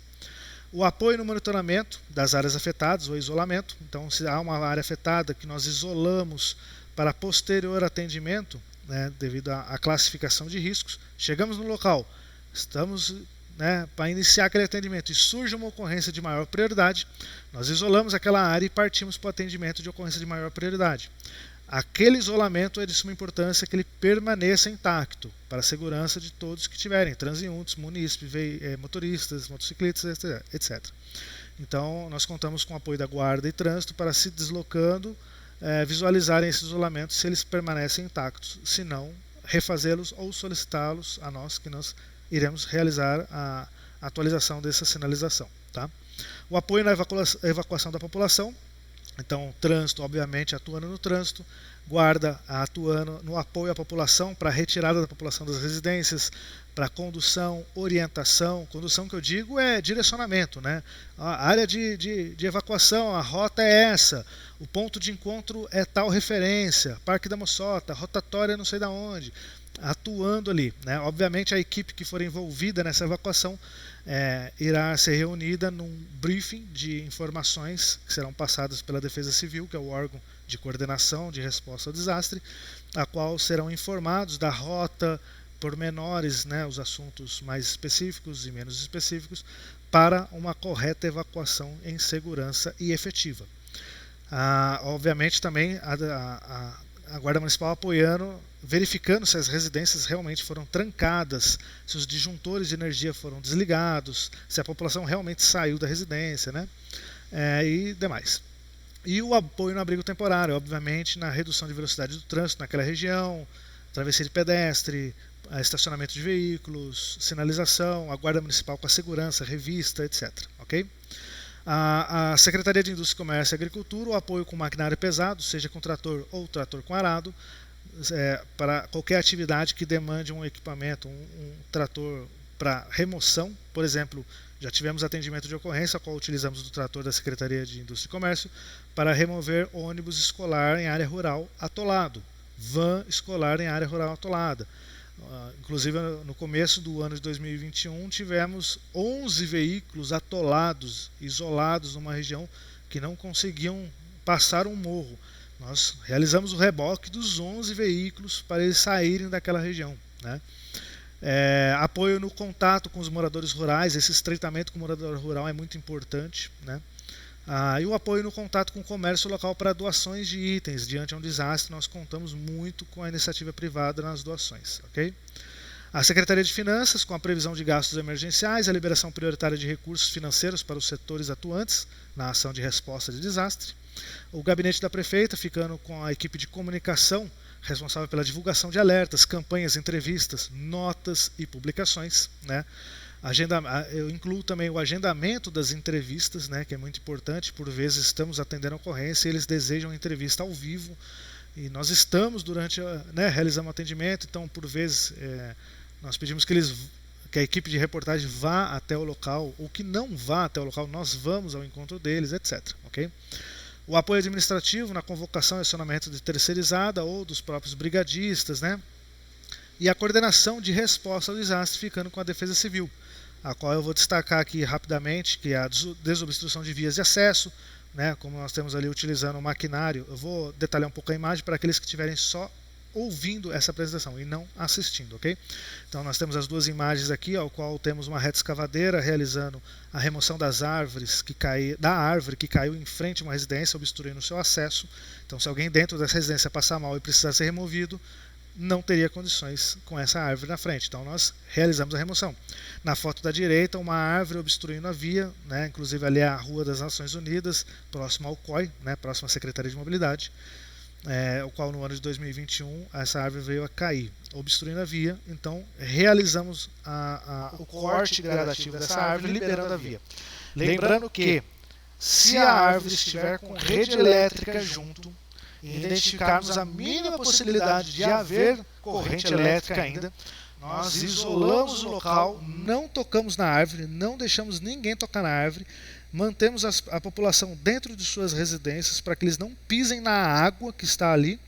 O apoio no monitoramento das áreas afetadas, ou isolamento. Então, se há uma área afetada que nós isolamos para posterior atendimento, né, devido à classificação de riscos, chegamos no local, estamos, né, para iniciar aquele atendimento e surge uma ocorrência de maior prioridade, nós isolamos aquela área e partimos para o atendimento de ocorrência de maior prioridade. Aquele isolamento é de suma importância que ele permaneça intacto para a segurança de todos que tiverem, transeuntes, munícipes, motoristas, motociclistas, etc. Então, nós contamos com o apoio da Guarda e Trânsito para, se deslocando, visualizarem esse isolamento se eles permanecem intactos, se não, refazê-los ou solicitá-los a nós, que nós iremos realizar a atualização dessa sinalização. Tá? O apoio na evacuação da população. Então, trânsito, obviamente, atuando no trânsito, guarda atuando no apoio à população para a retirada da população das residências, para condução, orientação. Condução que eu digo é direcionamento, né? A área de evacuação, a rota é essa, o ponto de encontro é tal referência, Parque da Moçota, rotatória não sei da onde, atuando ali, né? Obviamente a equipe que for envolvida nessa evacuação irá ser reunida num briefing de informações que serão passadas pela Defesa Civil, que é o órgão de coordenação de resposta ao desastre, a qual serão informados da rota, pormenores, né, os assuntos mais específicos e menos específicos, para uma correta evacuação em segurança e efetiva. Obviamente também a Guarda Municipal apoiando, verificando se as residências realmente foram trancadas, se os disjuntores de energia foram desligados, se a população realmente saiu da residência, né? E demais. E o apoio no abrigo temporário, obviamente, na redução de velocidade do trânsito naquela região, travessia de pedestre, estacionamento de veículos, sinalização, a Guarda Municipal com a segurança, revista, etc. Ok? A Secretaria de Indústria, Comércio e Agricultura, o apoio com maquinário pesado, seja com trator ou trator com arado, para qualquer atividade que demande um equipamento, um trator para remoção. Por exemplo, já tivemos atendimento de ocorrência, a qual utilizamos do trator da Secretaria de Indústria e Comércio para remover ônibus escolar em área rural atolado, van escolar em área rural atolada. Inclusive no começo do ano de 2021 tivemos 11 veículos atolados, isolados numa região que não conseguiam passar um morro. Nós realizamos o reboque dos 11 veículos para eles saírem daquela região, né? Apoio no contato com os moradores rurais, esse estreitamento com o morador rural é muito importante, né? E o apoio no contato com o comércio local para doações de itens. Diante de um desastre, nós contamos muito com a iniciativa privada nas doações. Okay? A Secretaria de Finanças, com a previsão de gastos emergenciais, a liberação prioritária de recursos financeiros para os setores atuantes na ação de resposta de desastre. O Gabinete da Prefeita, ficando com a equipe de comunicação, responsável pela divulgação de alertas, campanhas, entrevistas, notas e publicações, né? Eu incluo também o agendamento das entrevistas, né, que é muito importante. Por vezes estamos atendendo a ocorrência e eles desejam entrevista ao vivo e nós estamos realizando atendimento, então por vezes nós pedimos que a equipe de reportagem vá até o local, ou que não vá até o local, nós vamos ao encontro deles, etc. Okay? O apoio administrativo na convocação e acionamento de terceirizada ou dos próprios brigadistas, né? E a coordenação de resposta ao desastre ficando com a Defesa Civil, a qual eu vou destacar aqui rapidamente, que é a desobstrução de vias de acesso, né, como nós temos ali utilizando o maquinário. Eu vou detalhar um pouco a imagem para aqueles que estiverem só ouvindo essa apresentação e não assistindo, ok? Então nós temos as duas imagens aqui, ao qual temos uma reta escavadeira realizando a remoção das árvores da árvore que caiu em frente a uma residência, obstruindo o seu acesso. Então se alguém dentro dessa residência passar mal e precisar ser removido, não teria condições com essa árvore na frente. Então nós realizamos a remoção. Na foto da direita, uma árvore obstruindo a via, né, inclusive ali é a Rua das Nações Unidas, próximo ao COI, né, próximo à Secretaria de Mobilidade, o qual no ano de 2021 essa árvore veio a cair, obstruindo a via. Então realizamos o corte gradativo dessa árvore, liberando a via. Lembrando que se a árvore estiver com rede elétrica junto, e identificarmos a mínima possibilidade de haver corrente elétrica ainda, nós isolamos o local, não tocamos na árvore, não deixamos ninguém tocar na árvore, mantemos a população dentro de suas residências para que eles não pisem na água que está ali,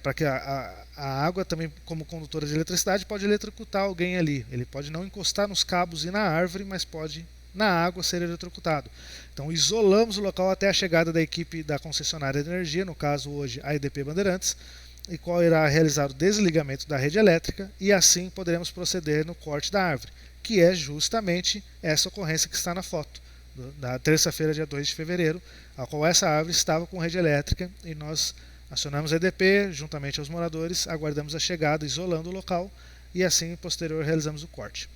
para que a água também, como condutora de eletricidade, pode eletrocutar alguém ali. Ele pode não encostar nos cabos e na árvore, mas pode na água ser eletrocutado. Então isolamos o local até a chegada da equipe da concessionária de energia, no caso hoje a EDP Bandeirantes, e qual irá realizar o desligamento da rede elétrica e assim poderemos proceder no corte da árvore, que é justamente essa ocorrência que está na foto, da terça-feira, dia 2 de fevereiro, a qual essa árvore estava com rede elétrica e nós acionamos a EDP juntamente aos moradores, aguardamos a chegada, isolando o local e assim, posterior, realizamos o corte.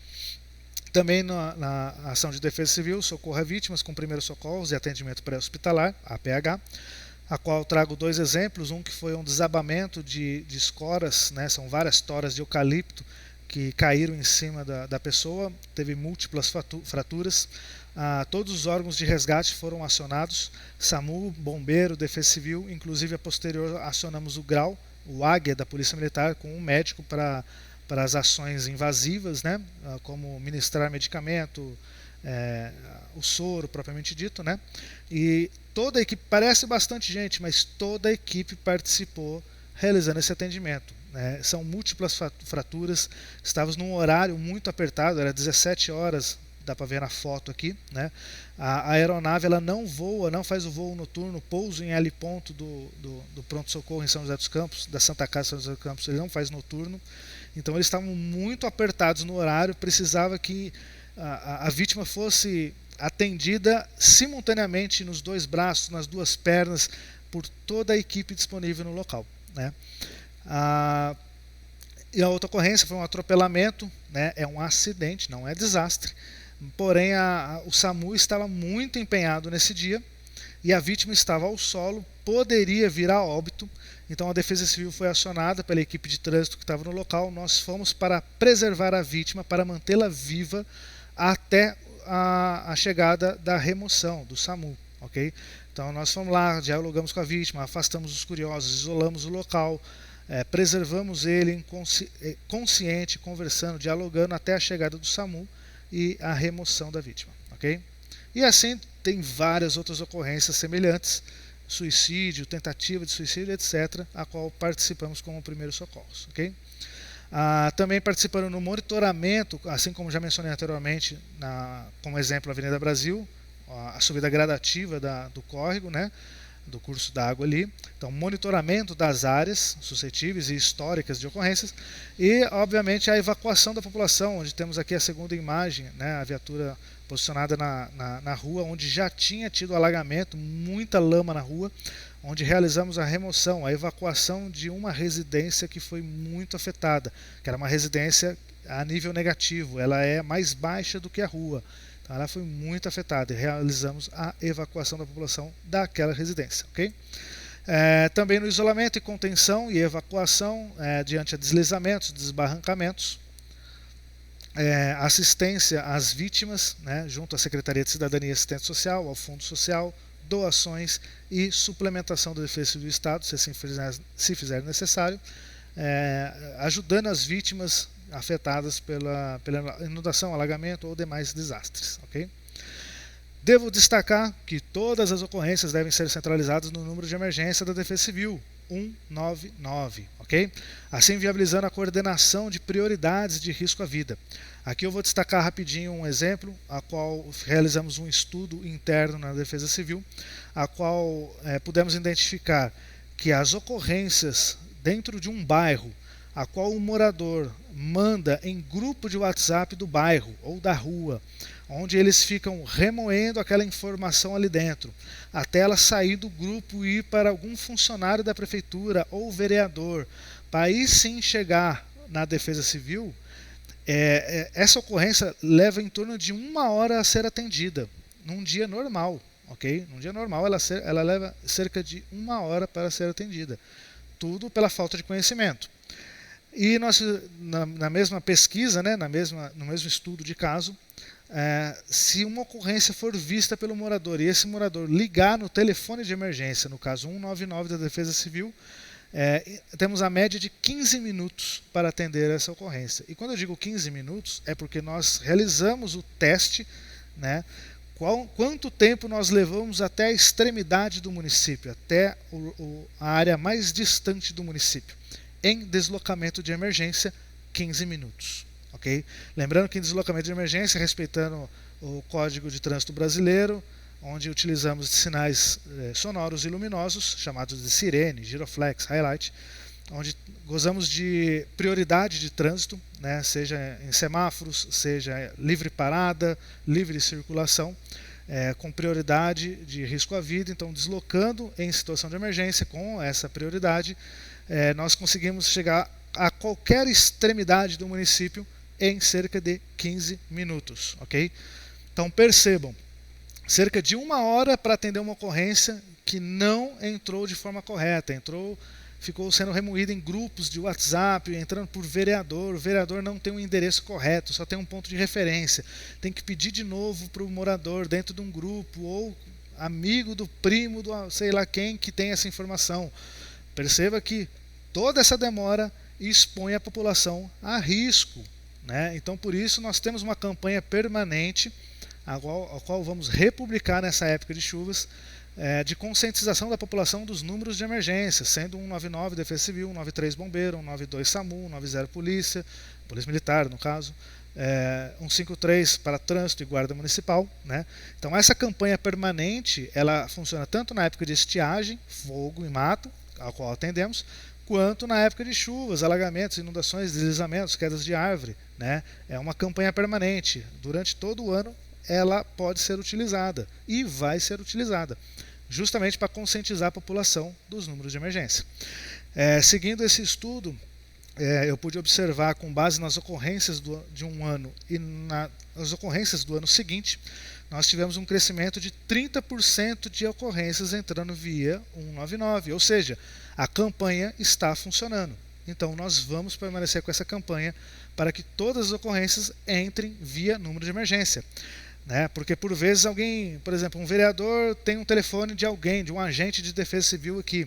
Também na ação de defesa civil, socorro a vítimas com primeiros socorros e atendimento pré-hospitalar, APH, a qual trago dois exemplos, um que foi um desabamento de escoras, né, são várias toras de eucalipto que caíram em cima da pessoa, teve múltiplas fraturas. todos os órgãos de resgate foram acionados, SAMU, Bombeiro, Defesa Civil, inclusive a posterior acionamos o GRAU, o Águia da Polícia Militar, com um médico para as ações invasivas, né, como ministrar medicamento, o soro propriamente dito, né, e toda a equipe, parece bastante gente, mas toda a equipe participou realizando esse atendimento. São múltiplas fraturas, estávamos num horário muito apertado, era 17 horas, dá para ver na foto aqui, né? A aeronave ela não voa, não faz o voo noturno, pouso em L ponto do pronto-socorro em São José dos Campos, da Santa Casa de São José dos Campos, ele não faz noturno, então eles estavam muito apertados no horário, precisava que a vítima fosse atendida simultaneamente nos dois braços, nas duas pernas, por toda a equipe disponível no local, né? E a outra ocorrência foi um atropelamento, né? É um acidente, não é desastre. Porém, o SAMU estava muito empenhado nesse dia e a vítima estava ao solo, poderia vir a óbito. Então a Defesa Civil foi acionada pela equipe de trânsito que estava no local. Nós fomos para preservar a vítima, para mantê-la viva até a chegada da remoção do SAMU. Okay? Então nós fomos lá, dialogamos com a vítima, afastamos os curiosos, isolamos o local, preservamos ele consciente, conversando, dialogando até a chegada do SAMU e a remoção da vítima, ok? E assim tem várias outras ocorrências semelhantes, suicídio, tentativa de suicídio, etc., a qual participamos como primeiros socorros, ok? Também participando no monitoramento, assim como já mencionei anteriormente, como exemplo a Avenida Brasil, a subida gradativa do córrego, né? Do curso da água ali, então monitoramento das áreas suscetíveis e históricas de ocorrências e obviamente a evacuação da população, onde temos aqui a segunda imagem, né, a viatura posicionada na rua, onde já tinha tido alagamento, muita lama na rua, onde realizamos a remoção, a evacuação de uma residência que foi muito afetada, que era uma residência a nível negativo, ela é mais baixa do que a rua. Então, ela foi muito afetada e realizamos a evacuação da população daquela residência. Okay? Também no isolamento e contenção e evacuação diante de deslizamentos, desbarrancamentos, assistência às vítimas, né, junto à Secretaria de Cidadania e Assistência Social, ao Fundo Social, doações e suplementação da Defesa Civil do Estado, se assim se fizer necessário, ajudando as vítimas afetadas pela inundação, alagamento ou demais desastres. Okay? Devo destacar que todas as ocorrências devem ser centralizadas no número de emergência da Defesa Civil, 199, okay? Assim viabilizando a coordenação de prioridades de risco à vida. Aqui eu vou destacar rapidinho um exemplo, a qual realizamos um estudo interno na Defesa Civil, a qual pudemos identificar que as ocorrências dentro de um bairro, a qual o morador manda em grupo de WhatsApp do bairro ou da rua, onde eles ficam remoendo aquela informação ali dentro, até ela sair do grupo e ir para algum funcionário da prefeitura ou vereador, para aí sim chegar na Defesa Civil, essa ocorrência leva em torno de 1 hora a ser atendida, num dia normal, ok? Num dia normal ela leva cerca de 1 hora para ser atendida, tudo pela falta de conhecimento. E nós, na mesma pesquisa, né, no mesmo estudo de caso, se uma ocorrência for vista pelo morador e esse morador ligar no telefone de emergência, no caso 199 da Defesa Civil, temos a média de 15 minutos para atender essa ocorrência. E quando eu digo 15 minutos, é porque nós realizamos o teste, né, quanto tempo nós levamos até a extremidade do município, até a área mais distante do município. Em deslocamento de emergência, 15 minutos. Okay? Lembrando que em deslocamento de emergência, respeitando o Código de Trânsito Brasileiro, onde utilizamos sinais sonoros e luminosos, chamados de sirene, giroflex, highlight, onde gozamos de prioridade de trânsito, né, seja em semáforos, seja livre parada, livre circulação, com prioridade de risco à vida. Então, deslocando em situação de emergência com essa prioridade, nós conseguimos chegar a qualquer extremidade do município em cerca de 15 minutos. Okay? Então percebam, cerca de 1 hora para atender uma ocorrência que não entrou de forma correta, entrou ficou sendo remoída em grupos de WhatsApp, entrando por vereador. O vereador não tem um endereço correto, só tem um ponto de referência. Tem que pedir de novo para o morador dentro de um grupo, ou amigo do primo, do sei lá quem, que tem essa informação. Perceba que toda essa demora expõe a população a risco, né? Então, por isso, nós temos uma campanha permanente, a qual vamos republicar nessa época de chuvas, de conscientização da população dos números de emergência, sendo 199 Defesa Civil, 193 Bombeiro, 192 SAMU, 190 Polícia Militar no caso, 153 para Trânsito e Guarda Municipal, né? Então essa campanha permanente, ela funciona tanto na época de estiagem, fogo e mato, ao qual atendemos, quanto na época de chuvas, alagamentos, inundações, deslizamentos, quedas de árvore, né? É uma campanha permanente, durante todo o ano ela pode ser utilizada e vai ser utilizada, justamente para conscientizar a população dos números de emergência. Seguindo esse estudo, eu pude observar, com base nas ocorrências de um ano e nas ocorrências do ano seguinte, nós tivemos um crescimento de 30% de ocorrências entrando via 199, ou seja, a campanha está funcionando. Então nós vamos permanecer com essa campanha para que todas as ocorrências entrem via número de emergência. Né? Porque por vezes alguém, por exemplo, um vereador tem um telefone de alguém, de um agente de defesa civil aqui,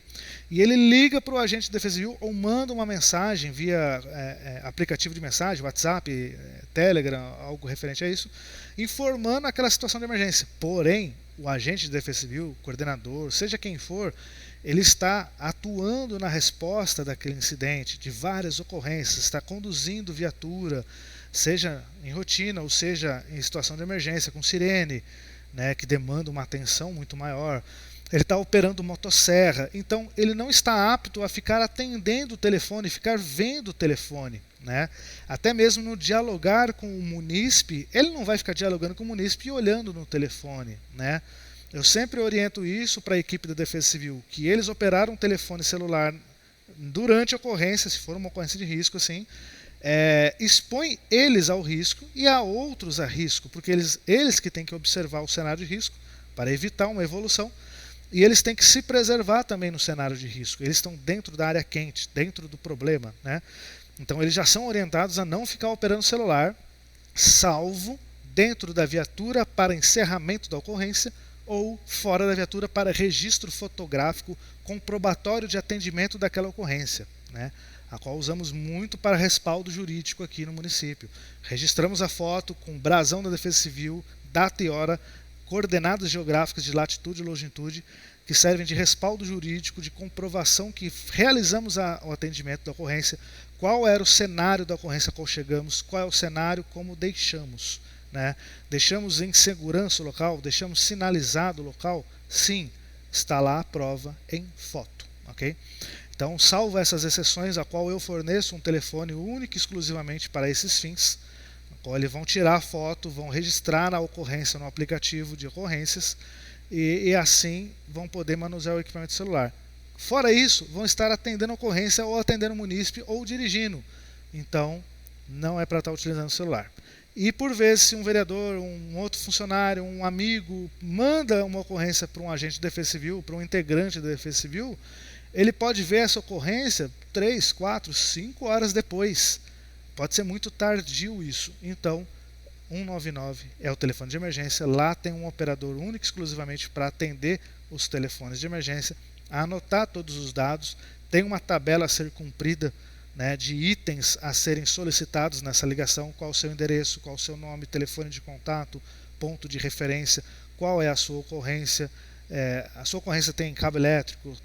e ele liga para o agente de defesa civil ou manda uma mensagem via aplicativo de mensagem, WhatsApp, Telegram, algo referente a isso, informando aquela situação de emergência. Porém, o agente de defesa civil, coordenador, seja quem for, ele está atuando na resposta daquele incidente, de várias ocorrências, está conduzindo viatura, seja em rotina ou seja em situação de emergência com sirene, né, que demanda uma atenção muito maior. Ele está operando motosserra, então ele não está apto a ficar atendendo o telefone, ficar vendo o telefone, né? Até mesmo no dialogar com o munícipe, ele não vai ficar dialogando com o munícipe e olhando no telefone, né? Eu sempre oriento isso para a equipe da Defesa Civil, que eles operaram um telefone celular durante a ocorrência, se for uma ocorrência de risco, assim, expõe eles ao risco e a outros a risco, porque eles que têm que observar o cenário de risco para evitar uma evolução, e eles têm que se preservar também no cenário de risco. Eles estão dentro da área quente, dentro do problema, né? Então eles já são orientados a não ficar operando celular, salvo dentro da viatura para encerramento da ocorrência ou fora da viatura para registro fotográfico comprobatório de atendimento daquela ocorrência, né? A qual usamos muito para respaldo jurídico aqui no município. Registramos a foto com brasão da Defesa Civil, data e hora, coordenadas geográficas de latitude e longitude, que servem de respaldo jurídico, de comprovação que realizamos o atendimento da ocorrência, qual era o cenário da ocorrência a qual chegamos, qual é o cenário, como deixamos, né? Deixamos em segurança o local, deixamos sinalizado o local, sim, está lá a prova em foto, ok? Então, salvo essas exceções, a qual eu forneço um telefone único e exclusivamente para esses fins, a qual eles vão tirar a foto, vão registrar a ocorrência no aplicativo de ocorrências e assim vão poder manusear o equipamento celular. Fora isso, vão estar atendendo a ocorrência ou atendendo o munícipe ou dirigindo. Então, não é para estar utilizando o celular. E por vezes, se um vereador, um outro funcionário, um amigo manda uma ocorrência para um agente de defesa civil, para um integrante da defesa civil, ele pode ver essa ocorrência 3, 4, 5 horas depois. Pode ser muito tardio isso. Então, 199 é o telefone de emergência. Lá tem um operador único exclusivamente para atender os telefones de emergência, anotar todos os dados. Tem uma tabela a ser cumprida, né, de itens a serem solicitados nessa ligação. Qual o seu endereço, qual o seu nome, telefone de contato, ponto de referência, qual é a sua ocorrência. A sua ocorrência tem cabo elétrico,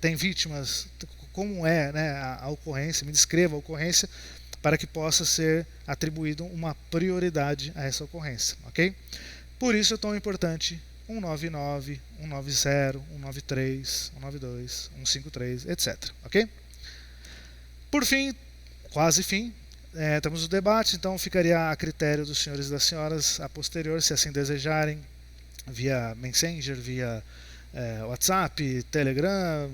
tem vítimas, como é, né, a ocorrência, me descreva a ocorrência para que possa ser atribuído uma prioridade a essa ocorrência, ok? Por isso é tão importante 199, 190, 193, 192, 153, etc, ok? Por fim, quase fim, temos o debate, então ficaria a critério dos senhores e das senhoras a posterior, se assim desejarem, via Messenger, via WhatsApp, Telegram,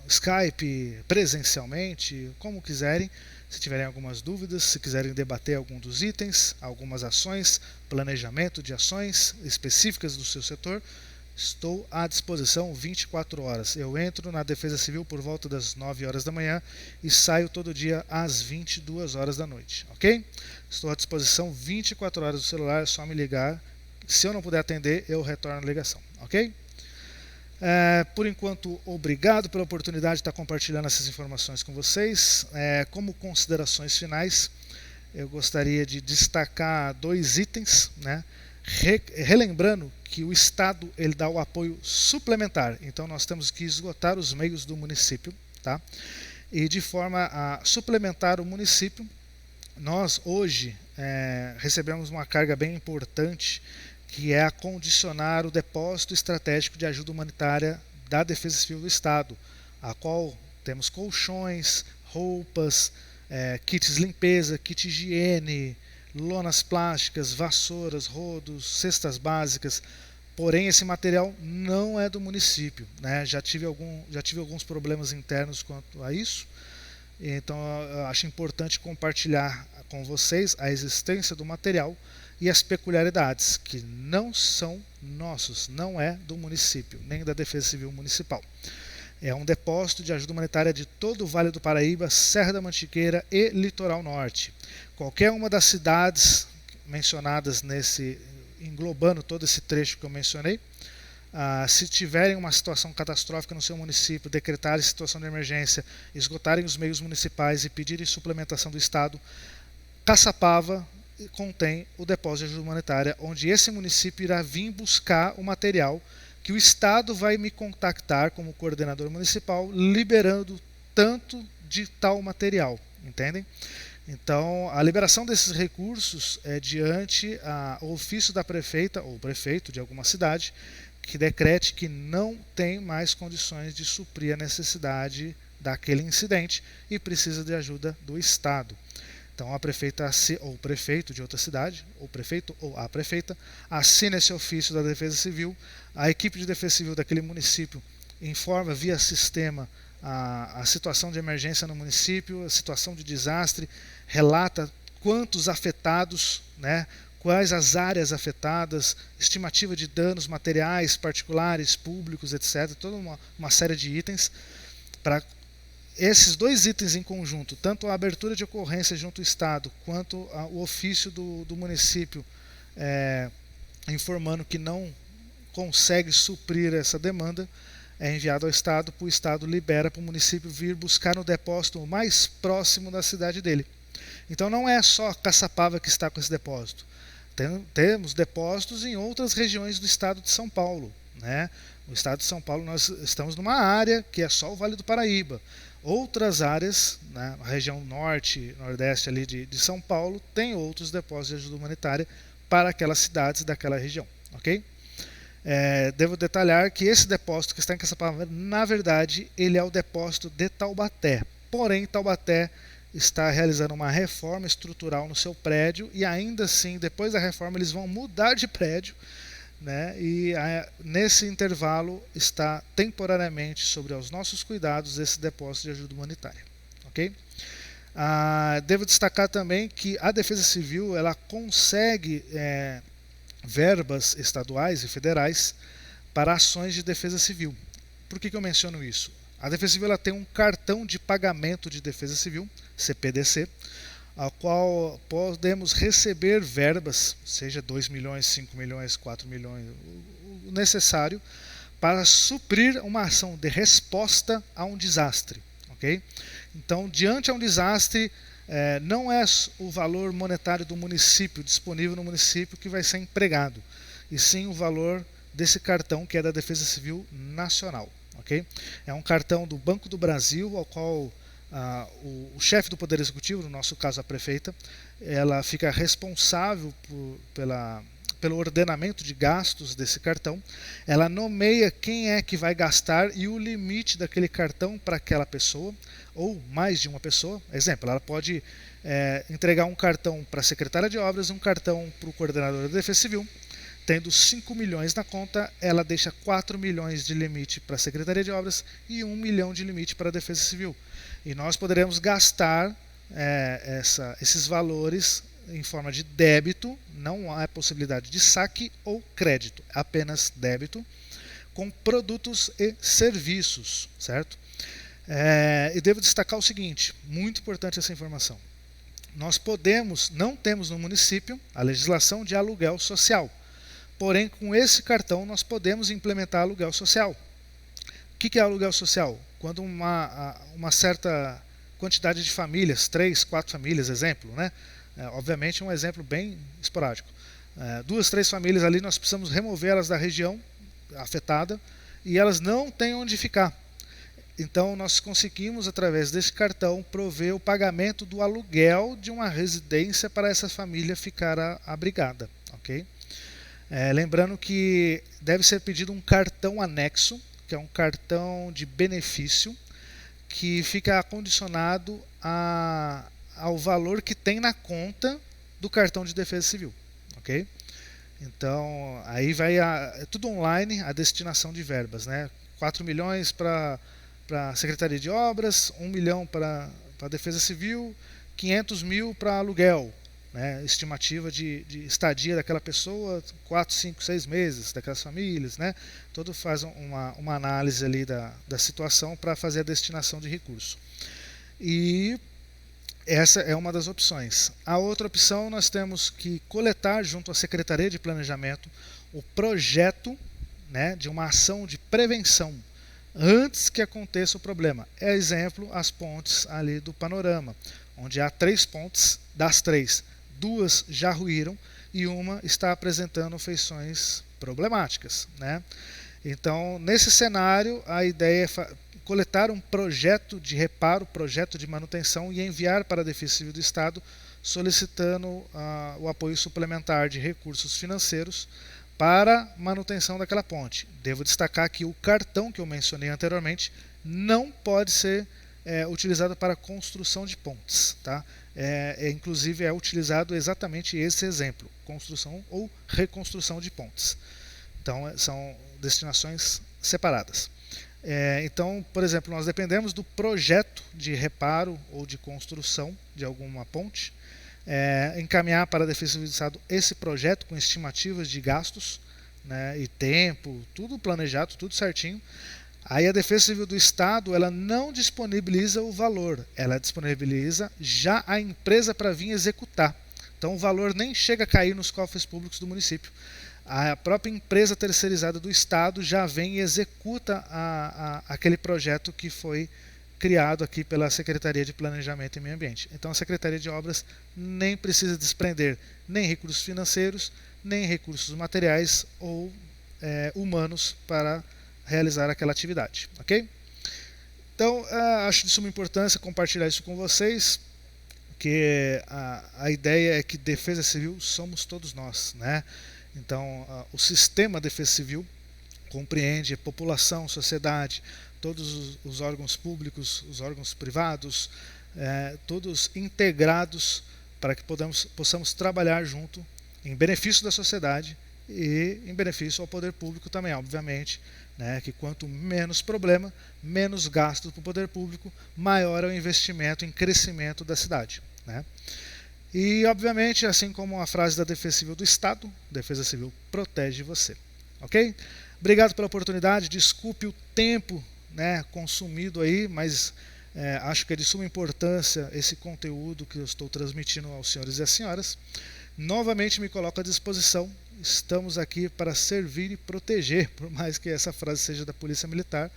Skype, presencialmente, como quiserem. Se tiverem algumas dúvidas, se quiserem debater algum dos itens, algumas ações, planejamento de ações específicas do seu setor, estou à disposição 24 horas. Eu entro na Defesa Civil por volta das 9 horas da manhã e saio todo dia às 22 horas da noite, ok? Estou à disposição 24 horas do celular, é só me ligar. Se eu não puder atender, eu retorno a ligação, ok? Por enquanto, obrigado pela oportunidade de estar compartilhando essas informações com vocês. Como considerações finais, eu gostaria de destacar 2 itens, né? Relembrando que o Estado ele dá o apoio suplementar, então nós temos que esgotar os meios do município, tá? E de forma a suplementar o município, nós hoje recebemos uma carga bem importante, que é acondicionar o depósito estratégico de ajuda humanitária da Defesa Civil do Estado, a qual temos colchões, roupas, kits de limpeza, kit higiene, lonas plásticas, vassouras, rodos, cestas básicas. Porém, esse material não é do município, né? Já tive alguns problemas internos quanto a isso, então eu acho importante compartilhar com vocês a existência do material e as peculiaridades, que não são nossos, não é do município, nem da Defesa Civil Municipal. É um depósito de ajuda humanitária de todo o Vale do Paraíba, Serra da Mantiqueira e Litoral Norte. Qualquer uma das cidades mencionadas englobando todo esse trecho que eu mencionei, se tiverem uma situação catastrófica no seu município, decretarem situação de emergência, esgotarem os meios municipais e pedirem suplementação do Estado, Caçapava contém o depósito de ajuda humanitária, onde esse município irá vir buscar o material que o Estado vai me contactar como coordenador municipal, liberando tanto de tal material, entendem? Então, a liberação desses recursos é diante o ofício da prefeita ou prefeito de alguma cidade que decrete que não tem mais condições de suprir a necessidade daquele incidente e precisa de ajuda do Estado. Então, a prefeita ou o prefeito de outra cidade, ou prefeito ou a prefeita, assina esse ofício da Defesa Civil, a equipe de Defesa Civil daquele município informa via sistema a situação de emergência no município, a situação de desastre, relata quantos afetados, né, quais as áreas afetadas, estimativa de danos materiais, particulares, públicos, etc. Toda uma série de itens. Para esses 2 itens em conjunto, tanto a abertura de ocorrência junto ao Estado, quanto o ofício do município informando que não consegue suprir essa demanda, é enviado ao Estado, o Estado libera para o município vir buscar no depósito mais próximo da cidade dele. Então não é só Caçapava que está com esse depósito. Temos depósitos em outras regiões do estado de São Paulo, né? No estado de São Paulo nós estamos numa área que é só o Vale do Paraíba. Outras áreas, né, a região norte, nordeste ali de São Paulo, tem outros depósitos de ajuda humanitária para aquelas cidades daquela região, ok? Devo detalhar que esse depósito que está em Caçapava, na verdade, ele é o depósito de Taubaté. Porém, Taubaté está realizando uma reforma estrutural no seu prédio e ainda assim, depois da reforma, eles vão mudar de prédio, né? E nesse intervalo está temporariamente sobre os nossos cuidados esse depósito de ajuda humanitária, ok? Devo destacar também que a Defesa Civil ela consegue verbas estaduais e federais para ações de defesa civil. Por que eu menciono isso? A Defesa Civil ela tem um cartão de pagamento de defesa civil, CPDC, ao qual podemos receber verbas, seja 2 milhões, 5 milhões, 4 milhões, o necessário para suprir uma ação de resposta a um desastre. Okay? Então, diante a um desastre, não é o valor monetário do município, disponível no município, que vai ser empregado, e sim o valor desse cartão que é da Defesa Civil Nacional. Okay? É um cartão do Banco do Brasil, ao qual o chefe do Poder Executivo, no nosso caso a prefeita, ela fica responsável pelo ordenamento de gastos desse cartão. Ela nomeia quem é que vai gastar e o limite daquele cartão para aquela pessoa, ou mais de uma pessoa. Exemplo, ela pode entregar um cartão para a secretária de obras, um cartão para o coordenador da Defesa Civil. Tendo 5 milhões na conta, ela deixa 4 milhões de limite para a Secretaria de Obras e 1 milhão de limite para a Defesa Civil. E nós poderemos gastar esses valores em forma de débito, não há possibilidade de saque ou crédito, apenas débito. com produtos e serviços, certo? E devo destacar o seguinte, muito importante essa informação. Nós não temos no município a legislação de aluguel social, porém com esse cartão nós podemos implementar aluguel social. O que é aluguel social? Quando uma certa quantidade de famílias, 3, 4 famílias, exemplo, né? Obviamente um exemplo bem esporádico. 2, 3 famílias ali, nós precisamos remover elas da região afetada e elas não têm onde ficar. Então nós conseguimos, através desse cartão, prover o pagamento do aluguel de uma residência para essa família ficar abrigada. Okay? Lembrando que deve ser pedido um cartão anexo, que é um cartão de benefício, que fica condicionado ao valor que tem na conta do cartão de defesa civil. Okay? Então, aí vai tudo online, a destinação de verbas. Né? 4 milhões para a Secretaria de Obras, 1 milhão para a Defesa Civil, 500 mil para aluguel. Né? Estimativa de estadia daquela pessoa, 4, 5, 6 meses daquelas famílias. Né? Todo faz uma análise ali da situação para fazer a destinação de recurso. E essa é uma das opções. A outra opção, nós temos que coletar junto à Secretaria de Planejamento o projeto, né, de uma ação de prevenção antes que aconteça o problema. Exemplo, as pontes ali do Panorama, onde há 3 pontes, das 3, 2 já ruíram e uma está apresentando feições problemáticas. Né? Então, nesse cenário, a ideia é coletar um projeto de reparo, projeto de manutenção e enviar para a Defesa Civil do Estado solicitando o apoio suplementar de recursos financeiros para manutenção daquela ponte. Devo destacar que o cartão que eu mencionei anteriormente não pode ser utilizado para construção de pontes. Tá? Inclusive é utilizado exatamente esse exemplo, construção ou reconstrução de pontes. Então são destinações separadas. Então, por exemplo, nós dependemos do projeto de reparo ou de construção de alguma ponte, encaminhar para a Defesa Civil do Estado esse projeto com estimativas de gastos, né, e tempo, tudo planejado, tudo certinho. Aí a Defesa Civil do Estado ela não disponibiliza o valor, ela disponibiliza já a empresa para vir executar. Então o valor nem chega a cair nos cofres públicos do município. A própria empresa terceirizada do Estado já vem e executa aquele projeto que foi criado aqui pela Secretaria de Planejamento e Meio Ambiente. Então a Secretaria de Obras nem precisa desprender nem recursos financeiros, nem recursos materiais ou humanos para realizar aquela atividade. Ok? Então acho de suma importância compartilhar isso com vocês, porque a ideia é que Defesa Civil somos todos nós, né? Então, o sistema de defesa civil compreende a população, sociedade, todos os órgãos públicos, os órgãos privados, todos integrados para que possamos trabalhar junto em benefício da sociedade e em benefício ao poder público também, obviamente, né, que quanto menos problema, menos gasto para o poder público, maior é o investimento em crescimento da cidade. Né? E, obviamente, assim como a frase da Defesa Civil do Estado, Defesa Civil protege você. Ok? Obrigado pela oportunidade, desculpe o tempo, né, consumido aí, mas acho que é de suma importância esse conteúdo que eu estou transmitindo aos senhores e às senhoras. Novamente me coloco à disposição, estamos aqui para servir e proteger, por mais que essa frase seja da Polícia Militar,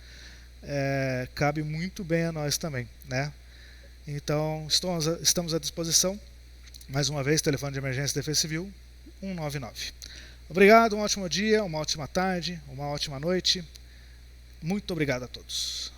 cabe muito bem a nós também. Né? Então, estamos à disposição. Mais uma vez, telefone de emergência Defesa Civil, 199. Obrigado, um ótimo dia, uma ótima tarde, uma ótima noite. Muito obrigado a todos.